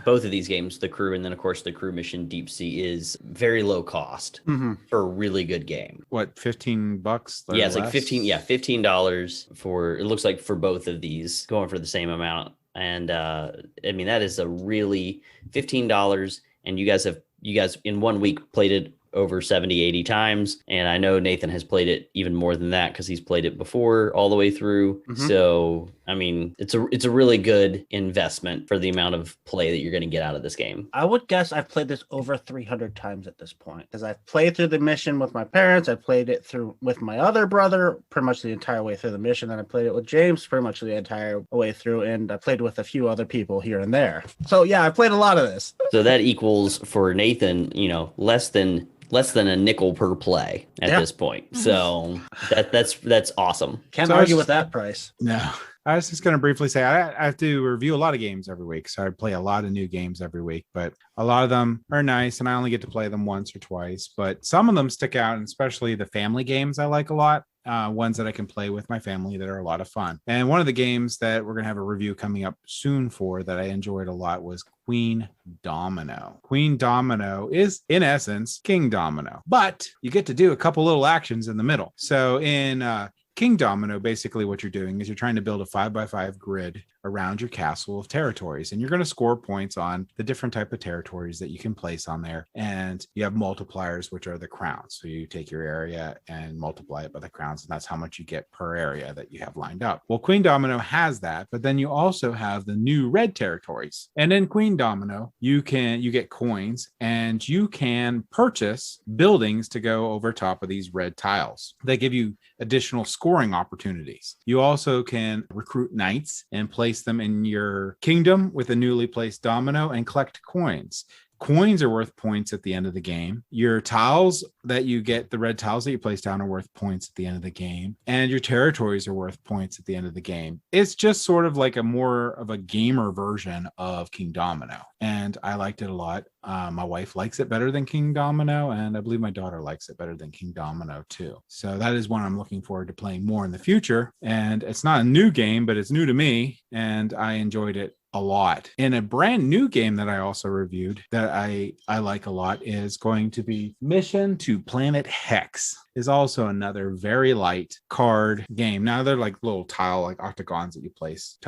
D: both of these games, The Crew and then of course The Crew Mission Deep Sea, is very low cost for a really good game.
A: What, $15?
D: Yeah, it's like $15 for, it looks like for both of these, going for the same amount. And I mean, that is a really $15, and you guys in 1 week played it over 70, 80 times. And I know Nathan has played it even more than that because he's played it before all the way through. So, I mean, it's a really good investment for the amount of play that you're going to get out of this game.
B: I would guess I've played this over 300 times at this point because I've played through the mission with my parents. I played it through with my other brother pretty much the entire way through the mission. And I played it with James pretty much the entire way through. And I played with a few other people here and there. So yeah, I played a lot of this.
D: So that equals for Nathan, less than a nickel per play at this point. So that's awesome.
B: Can't argue with that price.
A: No. I was just going to briefly say I have to review a lot of games every week. So I play a lot of new games every week, but a lot of them are nice and I only get to play them once or twice. But some of them stick out, and especially the family games I like a lot. Ones that I can play with my family that are a lot of fun. And one of the games that we're going to have a review coming up soon for that I enjoyed a lot was Queen Domino. Queen Domino is, in essence, King Domino, but you get to do a couple little actions in the middle. So in King Domino, basically what you're doing is you're trying to build a 5x5 grid around your castle of territories, and you're going to score points on the different type of territories that you can place on there. And you have multipliers, which are the crowns. So you take your area and multiply it by the crowns, and that's how much you get per area that you have lined up. Well, Queen Domino has that, but then you also have the new red territories. And in Queen Domino, you get coins and you can purchase buildings to go over top of these red tiles. They give you additional scoring opportunities. You also can recruit knights and place them in your kingdom with a newly placed domino and collect coins. Coins are worth points at the end of the game. Your tiles that you get, the red tiles that you place down, are worth points at the end of the game. And your territories are worth points at the end of the game. It's just sort of like a more of a gamer version of King Domino. And I liked it a lot. My wife likes it better than King Domino, and I believe my daughter likes it better than King Domino too. So that is one I'm looking forward to playing more in the future. And it's not a new game, but it's new to me, and I enjoyed it a lot. And a brand new game that I also reviewed that I like a lot is going to be Mission to Planet Hex. is also another very light card game. Now they're like little tile, like octagons that you place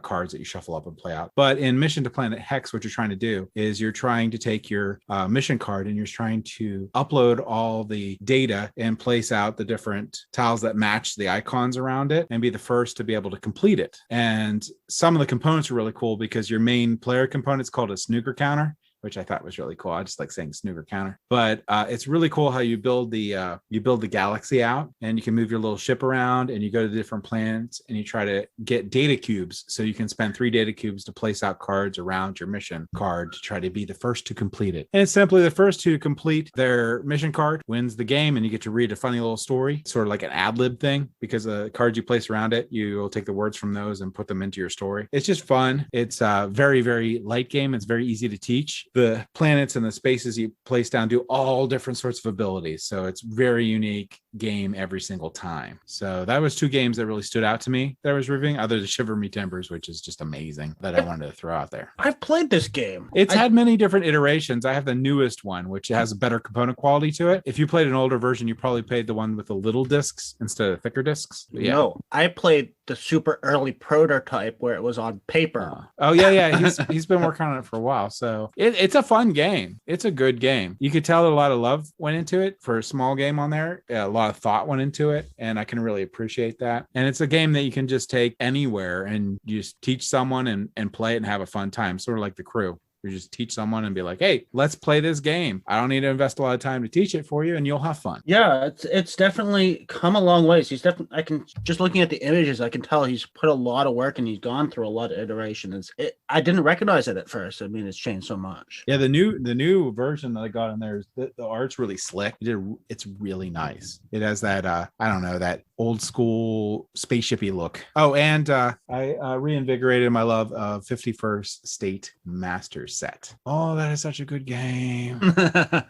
A: cards that you shuffle up and play out. But in Mission to Planet Hex, what you're trying to do is you're trying to take your mission card and you're trying to upload all the data and place out the different tiles that match the icons around it and be the first to be able to complete it. And some of the components are really cool because your main player component is called a snooker counter, which I thought was really cool. I just like saying snooker counter, but it's really cool how you build the galaxy out, and you can move your little ship around, and you go to the different planets, and you try to get data cubes. So you can spend 3 data cubes to place out cards around your mission card to try to be the first to complete it. And it's simply the first to complete their mission card wins the game, and you get to read a funny little story, sort of like an ad lib thing, because the cards you place around it, you will take the words from those and put them into your story. It's just fun. It's a very, very light game. It's very easy to teach. The planets and the spaces you place down do all different sorts of abilities. So it's very unique game every single time. So that was 2 games that really stood out to me that I was reviewing, other than Shiver Me Timbers, which is just amazing, that I wanted to throw out there.
B: I've played this game.
A: It's had many different iterations. I have the newest one, which has a better component quality to it. If you played an older version, you probably played the one with the little discs instead of thicker discs. Yeah.
B: No, I played the super early prototype where it was on paper.
A: Oh yeah. He's been working on it for a while. So it's a fun game. It's a good game. You could tell that a lot of love went into it for a small game on there. A lot of thought went into it, and I can really appreciate that. And it's a game that you can just take anywhere and you just teach someone and play it and have a fun time, sort of like The Crew. You just teach someone and be like, hey, let's play this game. I don't need to invest a lot of time to teach it for you, and you'll have fun.
B: Yeah, it's definitely come a long ways. He's definitely, I can just looking at the images, I can tell he's put a lot of work and he's gone through a lot of iterations. I didn't recognize it at first. I mean, it's changed so much.
A: Yeah, the new version that I got in there is the art's really slick. It's really nice. It has that I don't know, that old school spaceshipy look. Oh, and I reinvigorated my love of 51st State Masters set. Oh, that is such a good game.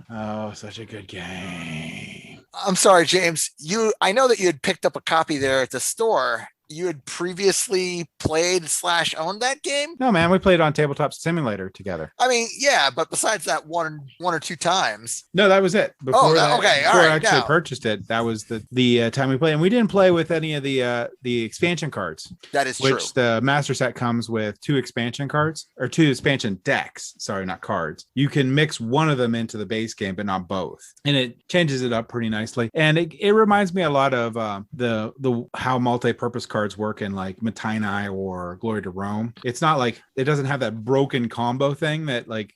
A: Oh, such a good game.
C: I'm sorry, James. I know that you had picked up a copy there at the store. You had previously played/owned that game?
A: No, man, we played on Tabletop Simulator together.
C: I mean, yeah, but besides that one or two times.
A: No, that was it.
C: Before I
A: actually purchased it, that was the time we played. And we didn't play with any of the expansion cards.
C: That is true.
A: Which the master set comes with 2 expansion cards, or 2 expansion decks. Sorry, not cards. You can mix one of them into the base game, but not both. And it changes it up pretty nicely. And it reminds me a lot of the how multi-purpose cards work in like Matainai or Glory to Rome. It's not like it doesn't have that broken combo thing that like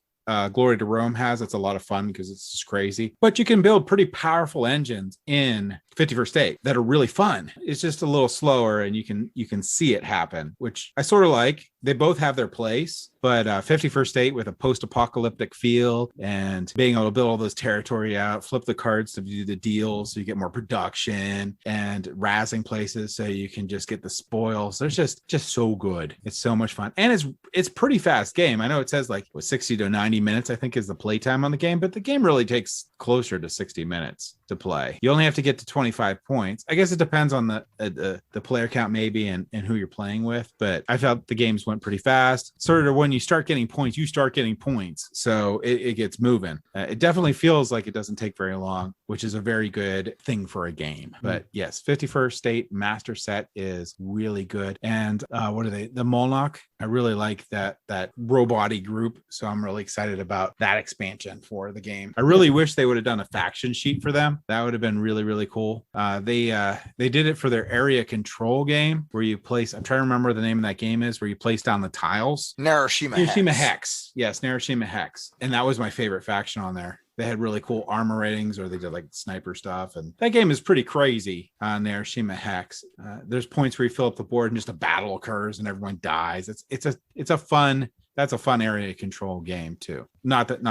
A: Glory to Rome has. It's a lot of fun because it's just crazy, but you can build pretty powerful engines in 51st State that are really fun. It's just a little slower, and you can see it happen, which I sort of like. They both have their place, but 51st State with a post-apocalyptic feel and being able to build all those territory out, flip the cards to do the deals so you get more production, and razzing places so you can just get the spoils. There's just so good. It's so much fun, and it's pretty fast game. I know it says like 60 to 90 minutes I think is the playtime on the game, but the game really takes closer to 60 minutes to play. You only have to get to 25 points. I guess it depends on the player count maybe and who you're playing with, but I felt the games went pretty fast. Sort of when you start getting points, you start getting points, so it gets moving. It definitely feels like it doesn't take very long, which is a very good thing for a game. But yes, 51st State Master Set is really good. And what are they? The Molnok. I really like that robot-y group, so I'm really excited about that expansion for the game. I really wish they would have done a faction sheet for them. That would have been really, really cool. They did it for their area control game where you place, I'm trying to remember the name of that game is, where you place down the tiles.
C: Narushima
A: Hex. Yes, Narushima Hex. And that was my favorite faction on there. They had really cool armor ratings, or they did like sniper stuff. And that game is pretty crazy on Narushima Hex. There's points where you fill up the board and just a battle occurs and everyone dies. It's a fun area control game too. Not that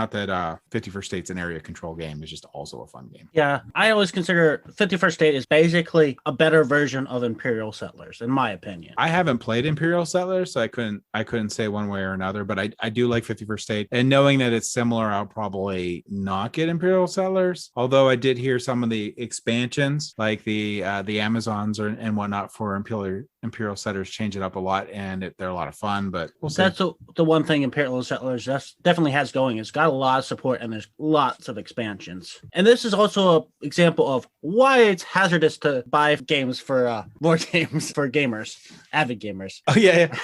A: 51st State's an area control game. It's just also a fun game.
B: Yeah, I always consider 51st State is basically a better version of Imperial Settlers, in my opinion.
A: I haven't played Imperial Settlers, so I couldn't say one way or another, but I do like 51st State. And knowing that it's similar, I'll probably not get Imperial Settlers. Although I did hear some of the expansions, like the Amazons and whatnot for Imperial Settlers, change it up a lot, and they're a lot of fun. But we'll see.
B: That's the one thing Imperial Settlers definitely has going going. It's got a lot of support and there's lots of expansions. And this is also an example of why it's hazardous to buy games for board games for gamers, avid gamers.
A: Oh, yeah.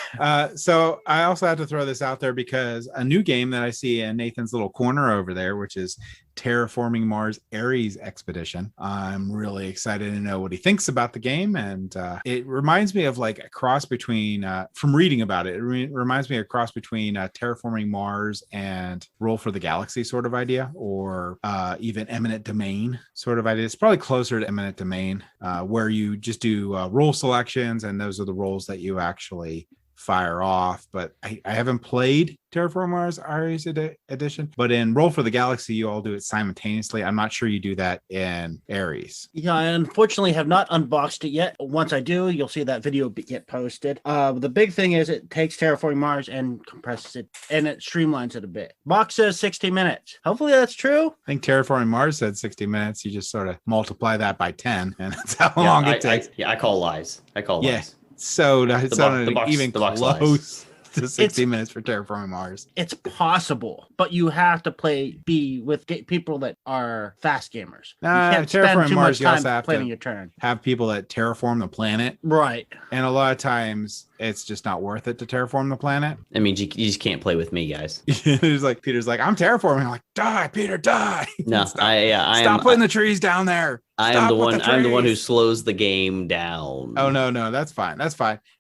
A: So I also have to throw this out there because a new game that I see in Nathan's little corner over there, which is Terraforming Mars Ares Expedition. I'm really excited to know what he thinks about the game. And it reminds me of like a cross between, from reading about it, reminds me of a cross between Terraforming Mars and Roll for the Galaxy sort of idea, or even Eminent Domain sort of idea. It's probably closer to Eminent Domain, where you just do role selections, and those are the roles that you actually fire off. But I haven't played Terraform Mars Ares edition, but in Roll for the Galaxy you all do it simultaneously. I'm not sure you do that in Ares.
B: Yeah, I unfortunately have not unboxed it yet. Once I do, you'll see that video get posted. The big thing is it takes Terraforming Mars and compresses it, and it streamlines it a bit. Box says 60 minutes. Hopefully that's true.
A: I think Terraforming Mars said 60 minutes. You just sort of multiply that by 10 and that's how long it takes.
D: I call lies. Lies.
A: So it's not even
D: the box
A: close to 60 minutes for Terraforming Mars.
B: It's possible, but you have to be with people that are fast gamers. You can't spend
A: Terraforming
B: too
A: Mars,
B: much
A: you
B: time
A: also have
B: planning
A: to
B: your turn.
A: have people that terraform the planet.
B: Right.
A: And a lot of times it's just not worth it to terraform the planet.
D: I mean, you just can't play with me, guys.
A: Peter's like, I'm terraforming. I'm like, die, Peter, die.
D: No,
A: Stop putting the trees down there.
D: I'm the one who slows the game down.
A: Oh, no, that's fine.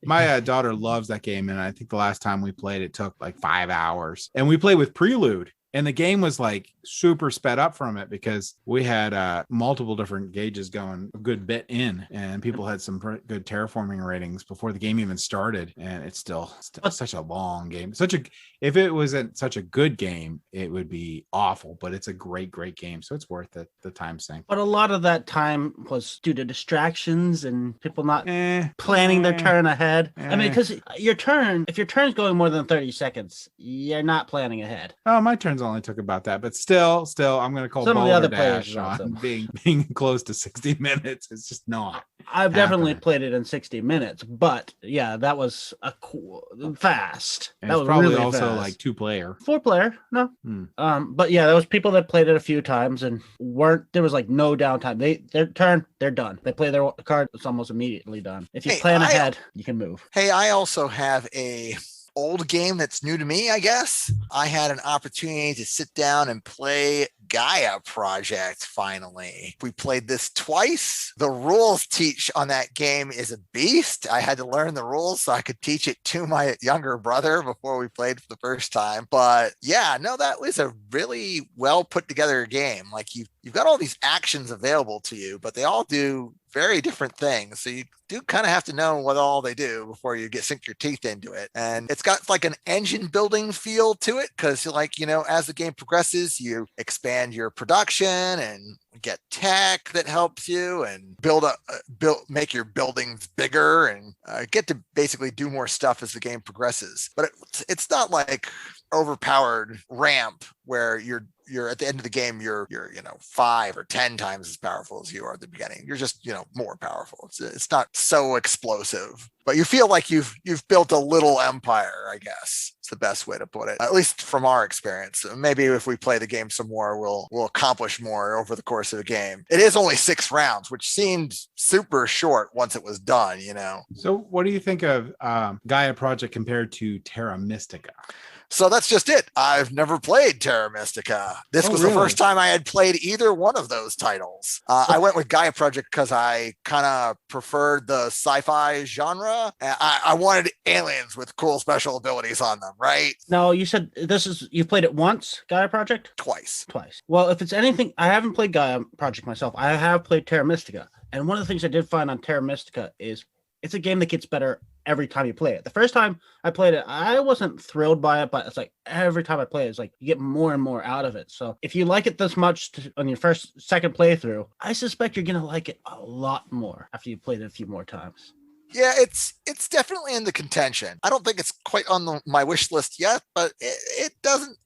A: My daughter loves that game, and I think the last time we played it took like 5 hours, and we played with Prelude. And the game was like super sped up from it because we had multiple different gauges going a good bit in, and people had some good terraforming ratings before the game even started. And it's still such a long game. If it wasn't such a good game, it would be awful, but it's a great game. So it's worth it, the time sink.
B: But a lot of that time was due to distractions and people not planning their turn ahead. I mean, because if your turn's going more than 30 seconds, you're not planning ahead.
A: Oh, my turns only took about that, but still I'm going to call
B: some of the other players
A: on being close to 60 minutes. It's just not.
B: I've definitely played it in 60 minutes, but yeah, that was fast.
A: And
B: that
A: was probably
B: really
A: also
B: fast.
A: like 2-player.
B: 4-player, no. But yeah, there was people that played it a few times and there was like no downtime. Their turn, they're done. They play their card, it's almost immediately done. If you plan ahead, you can move.
C: Hey, I also have a old game that's new to me, I guess. I had an opportunity to sit down and play Gaia Project finally. We played this twice. The rules teach on that game is a beast. I had to learn the rules so I could teach it to my younger brother before we played for the first time. But yeah, no, that was a really well put together game. Like you've got all these actions available to you, but they all do very different things. So you do kind of have to know what all they do before you sink your teeth into it. And it's got like an engine building feel to it because, like, as the game progresses, you expand your production and get tech that helps you and make your buildings bigger and get to basically do more stuff as the game progresses. But it's not like overpowered ramp where you're at the end of the game, you're 5 or 10 times as powerful as you are at the beginning. You're just, more powerful. It's not so explosive, but you feel like you've built a little empire, I guess. It's the best way to put it, at least from our experience. Maybe if we play the game some more, we'll accomplish more over the course of the game. It is only 6 rounds, which seemed super short once it was done,
A: So what do you think of Gaia Project compared to Terra Mystica?
C: So that's just it. I've never played Terra Mystica. This was
A: really?
C: The first time I had played either one of those titles. I went with Gaia Project because I kind of preferred the sci-fi genre. I wanted aliens with cool special abilities on them, right?
B: No, you said you've played it once, Gaia Project?
C: Twice.
B: Well, if it's anything, I haven't played Gaia Project myself. I have played Terra Mystica. And one of the things I did find on Terra Mystica is it's a game that gets better every time you play it. The first time I played it, I wasn't thrilled by it, but it's like every time I play it, it's like you get more and more out of it. So if you like it this much on your second playthrough, I suspect you're going to like it a lot more after you've played it a few more times.
C: Yeah, it's definitely in the contention. I don't think it's quite on my wish list yet, but it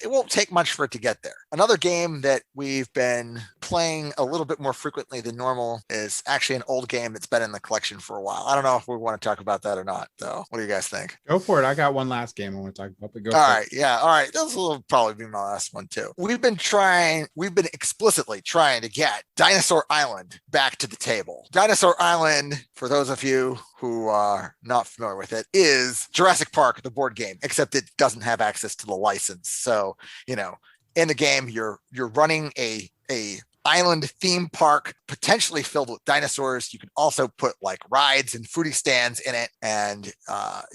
C: won't take much for it to get there. Another game that we've been playing a little bit more frequently than normal is actually an old game that's been in the collection for a while. I don't know if we want to talk about that or not, though. What do you guys think?
A: Go for it. I got one last game I want to talk about, but go
C: All
A: for
C: right.
A: it.
C: Yeah. All right. This will probably be my last one, too. We've been explicitly trying to get Dinosaur Island back to the table. Dinosaur Island, for those of you who are not familiar with it, is Jurassic Park, the board game, except it doesn't have access to the license. So, in the game, you're running a island theme park potentially filled with dinosaurs. You can also put like rides and foodie stands in it, and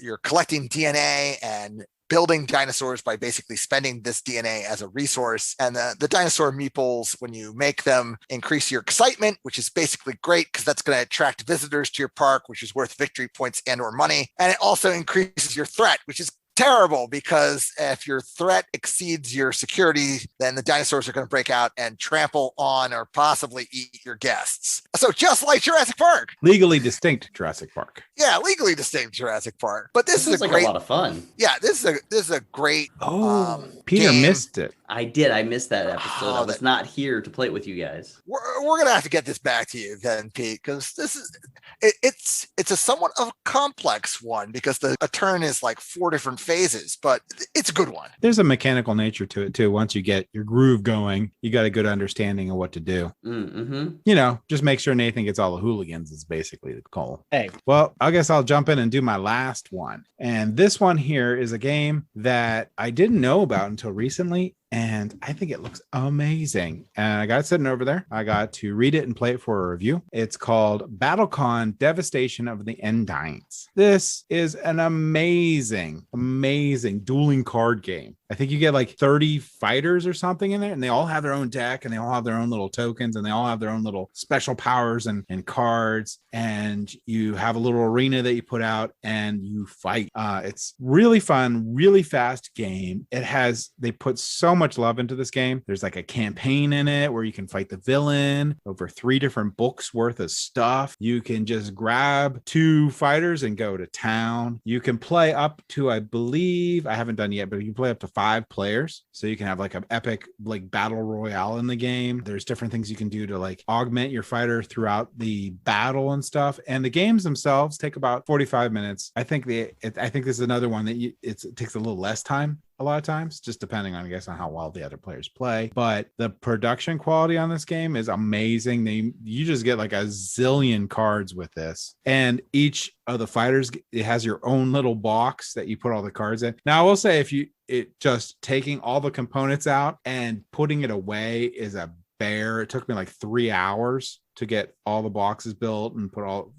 C: you're collecting DNA and building dinosaurs by basically spending this DNA as a resource. And the dinosaur meeples, when you make them, increase your excitement, which is basically great because that's going to attract visitors to your park, which is worth victory points and or money. And it also increases your threat, which is terrible because if your threat exceeds your security, then the dinosaurs are going to break out and trample on or possibly eat your guests. So just like Jurassic Park.
A: Legally distinct Jurassic Park.
C: Yeah, legally distinct Jurassic Park. But this is a
D: great, a lot of fun.
C: Yeah, this is a great.
A: Peter
C: game.
A: missed it.
D: I did. I missed that episode. I was not here to play it with you guys.
C: We're gonna have to get this back to you then, Pete, because it's a somewhat of a complex one because a turn is like 4 different phases, but it's a good one.
A: There's a mechanical nature to it too. Once you get your groove going, you got a good understanding of what to do.
D: Mm-hmm.
A: Just make sure Nathan gets all the hooligans is basically the goal.
B: Hey,
A: well, I guess I'll jump in and do my last one. And this one here is a game that I didn't know about until recently. And I think it looks amazing. And I got it sitting over there. I got to read it and play it for a review. It's called BattleCon Devastation of the Endines. This is an amazing dueling card game. I think you get like 30 fighters or something in there, and they all have their own deck and they all have their own little tokens and they all have their own little special powers and cards. And you have a little arena that you put out and you fight. It's really fun, really fast game. They put so much love into this game. There's like a campaign in it where you can fight the villain, over 3 different books worth of stuff. You can just grab 2 fighters and go to town. You can play up to, I believe, I haven't done yet, but you can play up to 5 players. So you can have like an epic like battle royale in the game. There's different things you can do to like augment your fighter throughout the battle and stuff. And the games themselves take about 45 minutes. I think this is another one that it takes a little less time a lot of times, just depending on, I guess, on how well the other players play. But the production quality on this game is amazing. You just get like a zillion cards with this, and each of the fighters, it has your own little box that you put all the cards in. Now, I will say, just taking all the components out and putting it away is a bear. It took me like 3 hours to get all the boxes built and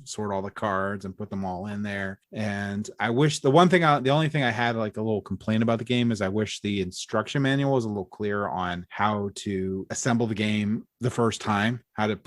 A: sort all the cards and put them all in there. And I wish the only thing I had like a little complaint about the game is I wish the instruction manual was a little clearer on how to assemble the game the first time, how to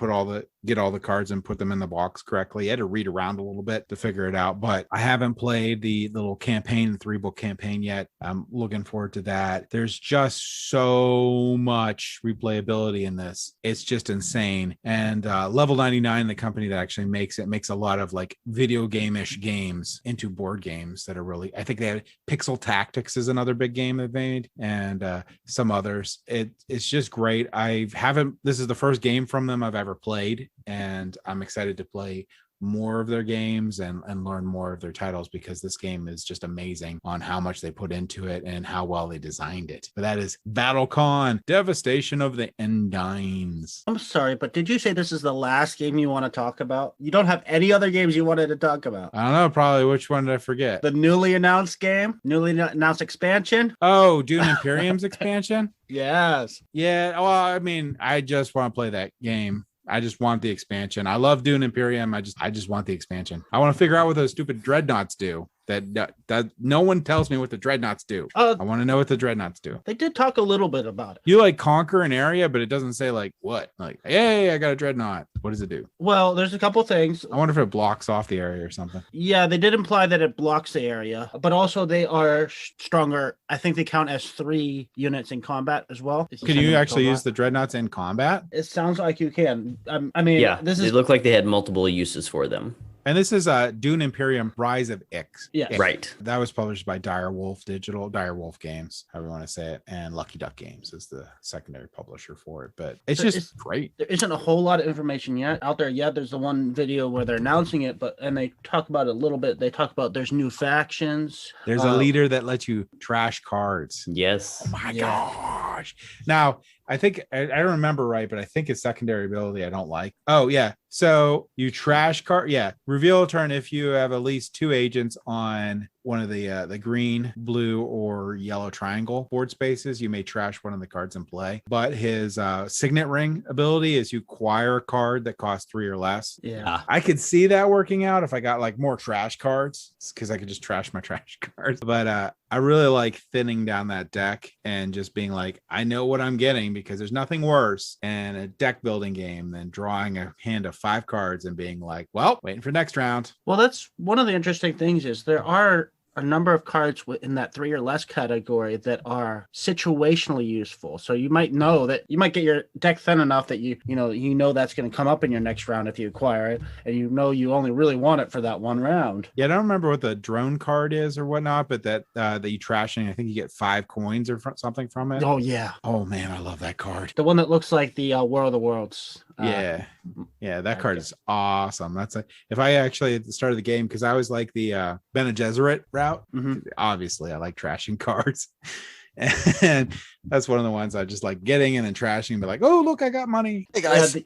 A: get all the cards and put them in the box correctly. I had to read around a little bit to figure it out, but I haven't played the little campaign, the 3-book campaign yet. I'm looking forward to that. There's just so much replayability in this. It's just insane. And Level 99, the company that actually makes a lot of like video game-ish games into board games that are really, I think they have Pixel Tactics is another big game they've made, and some others. It's just great. This is the first game from them I've ever played, and I'm excited to play more of their games and learn more of their titles, because this game is just amazing on how much they put into it and how well they designed it. But that is BattleCon Devastation of the Endines.
B: I'm sorry, but did you say this is the last game you want to talk about? You don't have any other games you wanted to talk about?
A: I don't know, probably. Which one did I forget?
B: The newly announced expansion?
A: Oh, Dune Imperium's expansion?
B: Yes.
A: Yeah, well, I mean, I just want to play that game. I just want the expansion. I love Dune Imperium. I just want the expansion. I want to figure out what those stupid dreadnoughts do. That no one tells me what the dreadnoughts do. I want to know what the dreadnoughts do.
B: They did talk a little bit about it.
A: You like conquer an area, but it doesn't say like what. Like, hey, I got a dreadnought. What does it do?
B: Well, there's a couple things.
A: I wonder if it blocks off the area or something.
B: Yeah, they did imply that it blocks the area, but also they are stronger. I think they count as 3 units in combat as well.
A: Can you actually use the dreadnoughts in combat?
B: It sounds like you can. I mean,
D: yeah, they look like they had multiple uses for them.
A: And this is Dune Imperium Rise of Ix.
B: Yes.
D: Right.
A: That was published by Direwolf Games, however you want to say it, and Lucky Duck Games is the secondary publisher for it. But it's just great.
B: There isn't a whole lot of information yet out there. Yeah, there's the one video where they're announcing it, and they talk about it a little bit. They talk about there's new factions.
A: There's a leader that lets you trash cards.
D: Yes.
A: Oh my gosh. Now, I think I don't remember right, but I think his secondary ability I don't like. Oh yeah. So you trash card. Yeah. Reveal a turn if you have at least 2 agents on one of the green, blue, or yellow triangle board spaces. You may trash one of the cards in play. But his signet ring ability is you acquire a card that costs 3 or less.
B: Yeah.
A: I could see that working out if I got like more trash cards, because I could just trash my trash cards. But I really like thinning down that deck and just being like, I know what I'm getting, because there's nothing worse in a deck building game than drawing a hand of 5 cards and being like, well, waiting for next round.
B: Well, that's one of the interesting things is there are a number of cards in that 3 or less category that are situationally useful. So you might know that you might get your deck thin enough that you know that's going to come up in your next round if you acquire it, and you only really want it for that one round.
A: Yeah, I don't remember what the drone card is or whatnot, but that you trashing, I think you get 5 coins or something from it.
B: Oh yeah.
A: Oh man, I love that card.
B: The one that looks like the War of the Worlds.
A: Yeah, that card is awesome. That's if I actually at the start of the game, because I was like the Bene Gesserit route.
B: Mm-hmm.
A: Obviously, I like trashing cards, and that's one of the ones I just like getting in and trashing. But like, oh look, I got money.
C: Hey guys,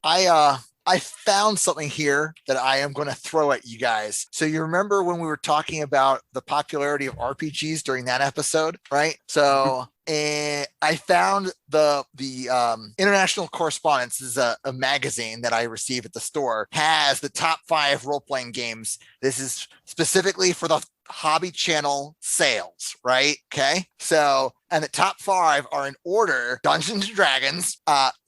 C: I found something here that I am going to throw at you guys. So you remember when we were talking about the popularity of RPGs during that episode, right? So I found the International Correspondence is a magazine that I receive at the store, has the top 5 role-playing games. This is specifically for the hobby channel sales, right? Okay. So, and the top 5 are in order: Dungeons and Dragons,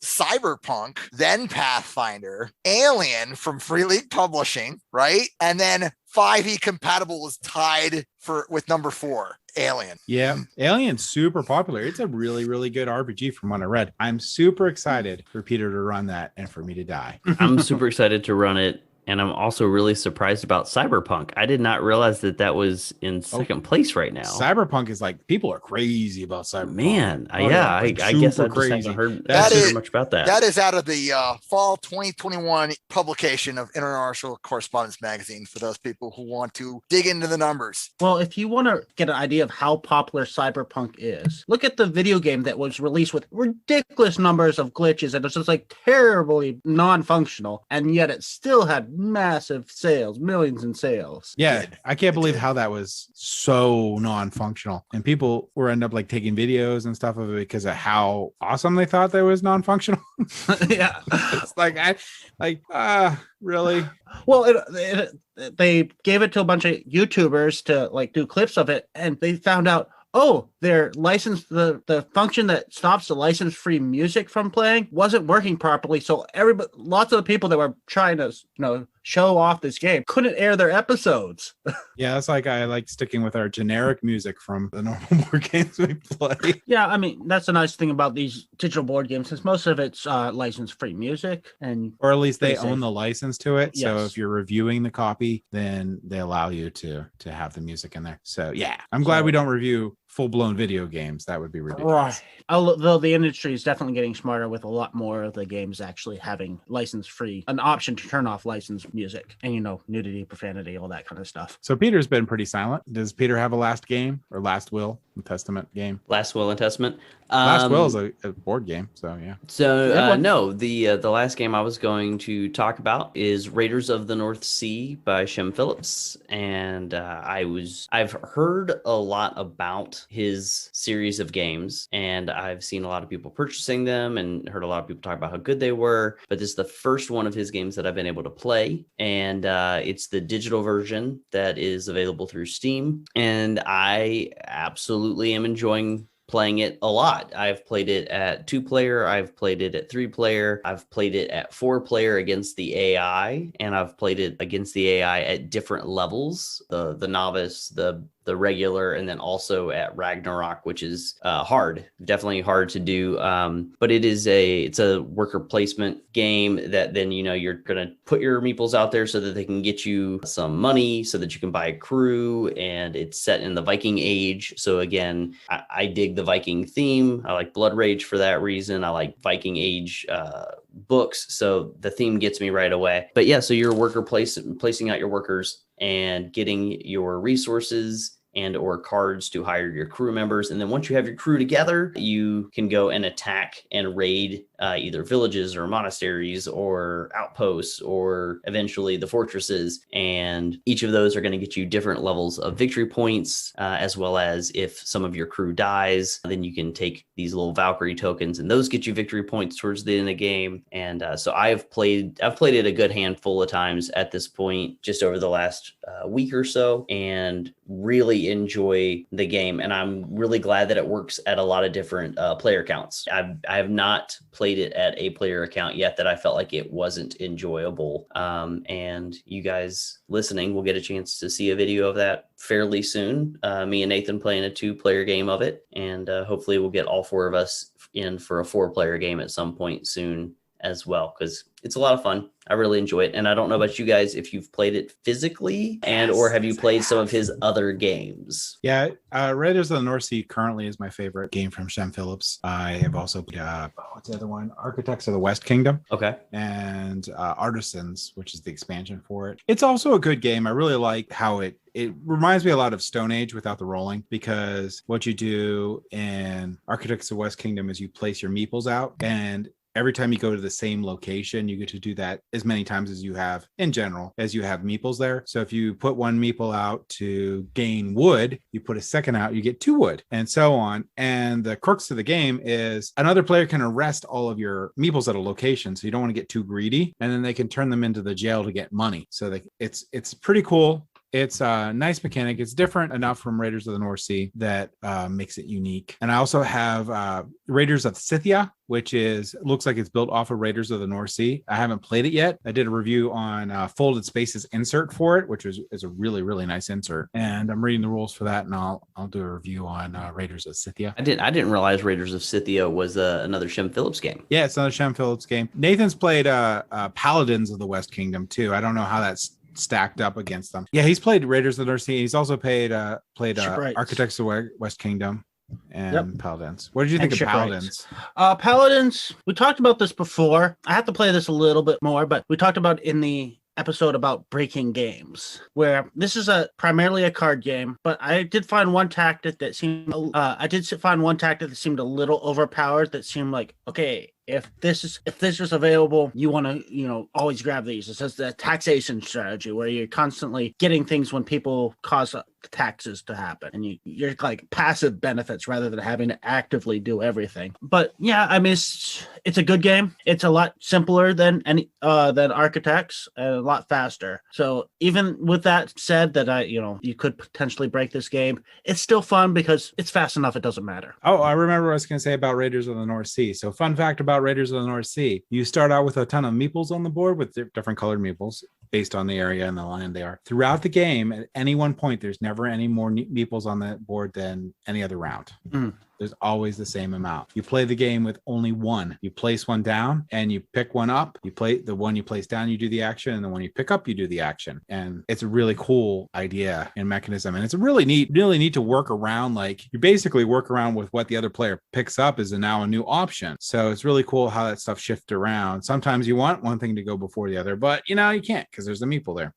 C: Cyberpunk, then Pathfinder, Alien from Free League Publishing, right? And then 5e compatible is tied with number 4. Alien.
A: Yeah, Alien's super popular. It's a really, really good RPG from what I read. I'm super excited for Peter to run that and for me to die.
D: I'm super excited to run it. And I'm also really surprised about Cyberpunk. I did not realize that was in second place right now.
A: Cyberpunk is like, people are crazy about Cyberpunk.
D: Man, I guess I just haven't heard super much about that.
C: That is out of the fall 2021 publication of International Correspondence magazine for those people who want to dig into the numbers.
B: Well, if you want to get an idea of how popular Cyberpunk is, look at the video game that was released with ridiculous numbers of glitches, and it's just like terribly non-functional, and yet it still had massive sales, millions in sales.
A: Yeah, I can't believe how that was so non-functional, and people were end up like taking videos and stuff of it because of how awesome they thought that was non-functional.
B: Yeah,
A: it's like really.
B: Well, they gave it to a bunch of YouTubers to like do clips of it, and they found out, oh, their license, the function that stops the license-free music from playing wasn't working properly. So lots of the people that were trying to, show off this game couldn't air their episodes.
A: Yeah, that's like I like sticking with our generic music from the normal board games we play.
B: Yeah, I mean, that's a nice thing about these digital board games, since most of it's license-free music, or
A: at least they own the license to it.
B: Yes.
A: So if you're reviewing the copy, then they allow you to have the music in there. So yeah, I'm glad we don't review full-blown video games. That would be ridiculous.
B: Right. Although the industry is definitely getting smarter with a lot more of the games actually having license-free, an option to turn off licensed music, and nudity, profanity, all that kind of stuff.
A: So Peter's been pretty silent. Does Peter have a last game or last will and testament game?
D: Last Will and Testament.
A: Last Will is a board game, so yeah.
D: So no, the last game I was going to talk about is Raiders of the North Sea by Shem Phillips, and I've heard a lot about his series of games, and I've seen a lot of people purchasing them and heard a lot of people talk about how good they were. But this is the first one of his games that I've been able to play, and it's the digital version that is available through Steam, and I absolutely am enjoying playing it a lot. I've played it at 2-player, I've played it at 3-player, I've played it at 4-player against the AI, and I've played it against the AI at different levels, the novice, the the regular, and then also at Ragnarok, which is definitely hard to do. But it's a worker placement game that then, you're going to put your meeples out there so that they can get you some money so that you can buy a crew, and it's set in the Viking Age. So again, I dig the Viking theme. I like Blood Rage for that reason. I like Viking Age books, so the theme gets me right away. But yeah, so you're placing out your workers and getting your resources and or cards to hire your crew members. And then once you have your crew together, you can go and attack and raid either villages or monasteries or outposts or eventually the fortresses. And each of those are going to get you different levels of victory points, as well as if some of your crew dies, then you can take these little Valkyrie tokens and those get you victory points towards the end of the game. And so I've played it a good handful of times at this point, just over the last week or so, and really enjoy the game. And I'm really glad that it works at a lot of different player counts. I have not played it at a player account yet that I felt like it wasn't enjoyable. And you guys listening will get a chance to see a video of that fairly soon. Me and Nathan playing a 2-player game of it. And hopefully we'll get all 4 of us in for a 4-player game at some point soon as well, because it's a lot of fun. I really enjoy it. And I don't know about you guys, if you've played it physically or have you played some of his other games?
A: Yeah, Raiders of the North Sea currently is my favorite game from Shem Phillips. I have also played, what's the other one? Architects of the West Kingdom.
D: Okay.
A: And Artisans, which is the expansion for it. It's also a good game. I really like how it reminds me a lot of Stone Age without the rolling, because what you do in Architects of the West Kingdom is you place your meeples out, and every time you go to the same location, you get to do that as many times as you have in general, as you have meeples there. So if you put 1 meeple out to gain wood, you put a second out, you get 2 wood, and so on. And the crux of the game is another player can arrest all of your meeples at a location. So you don't want to get too greedy, and then they can turn them into the jail to get money. So it's pretty cool. It's a nice mechanic. It's different enough from Raiders of the North Sea that makes it unique. And I also have Raiders of Scythia, which looks like it's built off of Raiders of the North Sea. I haven't played it yet. I did a review on Folded Spaces insert for it, which is a really, really nice insert. And I'm reading the rules for that, and I'll do a review on Raiders of Scythia.
D: I didn't realize Raiders of Scythia was another Shem Phillips game.
A: Yeah, it's another Shem Phillips game. Nathan's played Paladins of the West Kingdom too. I don't know how that's stacked up against them. Yeah, he's played Raiders of the North Sea. He's also played Architects of the West Kingdom and Paladins. What did you think of Paladins?
B: Paladins, we talked about this before. I have to play this a little bit more, but we talked about in the episode about breaking games, where this is primarily a card game, but I did find one tactic that seemed a little overpowered, that seemed like, okay, if this is available, you want to, always grab these. It says the taxation strategy, where you're constantly getting things when people cause taxes to happen, and you're like passive benefits rather than having to actively do everything. But yeah, I mean, it's a good game. It's a lot simpler than Architects, and a lot faster. So even with that said, that you could potentially break this game, it's still fun because it's fast enough. It doesn't matter.
A: Oh, I remember what I was going to say about Raiders of the North Sea. So fun fact about Raiders of the North Sea: you start out with a ton of meeples on the board, with different colored meeples based on the area and the land they are. Throughout the game, at any one point, there's never any more meeples on the board than any other round. There's always the same amount. You play the game with only one. You place one down and you pick one up. You play the one you place down, you do the action, and the one you pick up, you do the action. And it's a really cool idea and mechanism. And it's really neat to work around. Like, you basically work around with what the other player picks up is now a new option. So it's really cool how that stuff shifts around. Sometimes you want one thing to go before the other, but you can't, because there's a meeple there.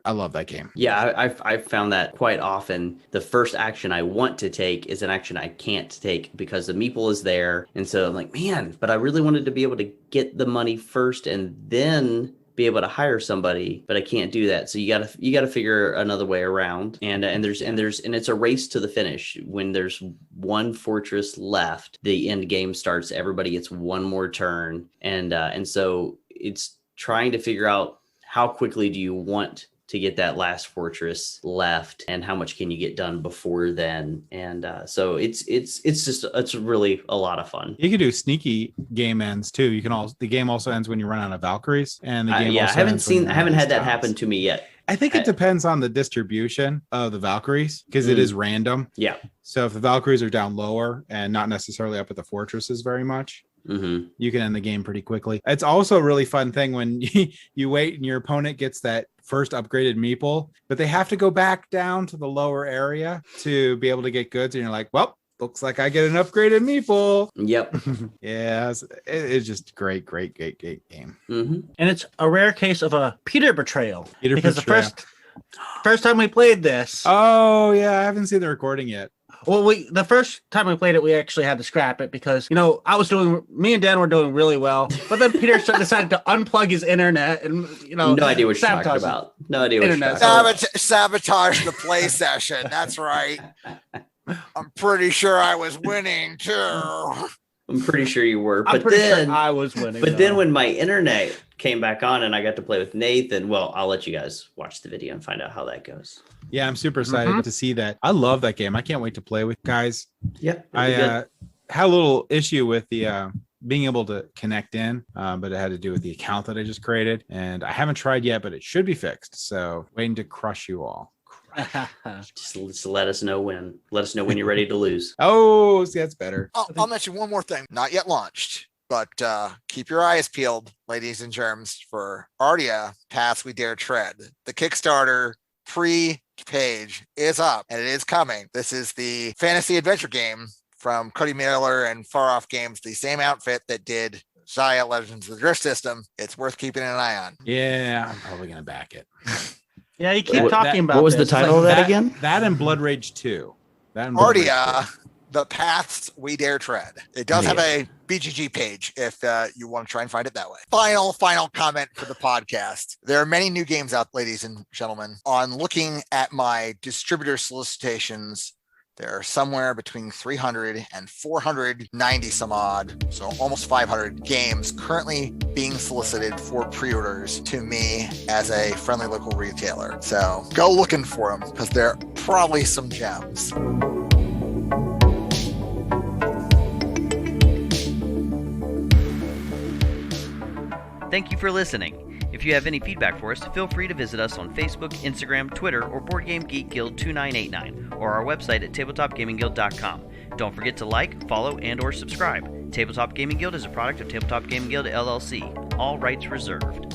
A: I love that game.
D: Yeah, I've found that quite often. The first action I want to take is an action I can't take because the meeple is there. And so I'm like, man, but I really wanted to be able to get the money first and then be able to hire somebody, but I can't do that. So you gotta figure another way around. And it's a race to the finish. When there's one fortress left, the end game starts. Everybody gets one more turn, and so it's trying to figure out how quickly do you want to get that last fortress left, and how much can you get done before then. And so it's really a lot of fun.
A: You can do sneaky game ends too. The game also ends when you run out of Valkyries, and the game
D: I haven't had that happen to me yet.
A: I think it depends on the distribution of the Valkyries because it is random.
D: Yeah.
A: So if the Valkyries are down lower and not necessarily up at the fortresses very much, you can end the game pretty quickly. It's also a really fun thing when you wait and your opponent gets that first upgraded meeple, but they have to go back down to the lower area to be able to get goods. And you're like, well, looks like I get an upgraded meeple.
D: Yep.
A: Yeah, it's just great game.
B: And it's a rare case of a Peter betrayal.
A: Because
B: the first time we played this.
A: Oh yeah, I haven't seen the recording yet.
B: Well, the first time we played it, we actually had to scrap it because, me and Dan were doing really well. But then Peter decided to unplug his internet and,
D: no idea what you're talking about. No idea what you're talking about.
C: Sabotage the play session. That's right. I'm pretty sure I was winning too.
D: I'm pretty sure you were.
B: But then I was winning.
D: But then when my internet came back on and I got to play with Nathan, well, I'll let you guys watch the video and find out how that goes.
A: Yeah, I'm super excited to see that. I love that game. I can't wait to play with guys.
D: Yep.
A: I had a little issue with the being able to connect in, but it had to do with the account that I just created. And I haven't tried yet, but it should be fixed. So waiting to crush you all.
D: Just let us know when. Let us know when you're ready to lose.
A: Oh, see, that's better.
C: I'll mention one more thing. Not yet launched, but keep your eyes peeled, ladies and germs, for Ardia Paths We Dare Tread. The Kickstarter pre-page is up, and it is coming. This is the fantasy adventure game from Cody Miller and Far Off Games, the same outfit that did Xayah Legends of the Drift System. It's worth keeping an eye on.
A: Yeah, I'm probably going to back it.
B: Yeah, you keep talking about
D: what was the title of that again?
A: That and Blood Rage 2.
C: Ardia, The Paths We Dare Tread. It does have a BGG page if you want to try and find it that way. Final comment for the podcast. There are many new games out, ladies and gentlemen. On looking at my distributor solicitations, there are somewhere between 300 and 490 some odd, so almost 500 games currently being solicited for pre-orders to me as a friendly local retailer. So go looking for them because there are probably some gems.
E: Thank you for listening. If you have any feedback for us, feel free to visit us on Facebook, Instagram, Twitter, or Board Game Geek Guild 2989, or our website at tabletopgamingguild.com. Don't forget to like, follow, and/or subscribe. Tabletop Gaming Guild is a product of Tabletop Gaming Guild LLC. All rights reserved.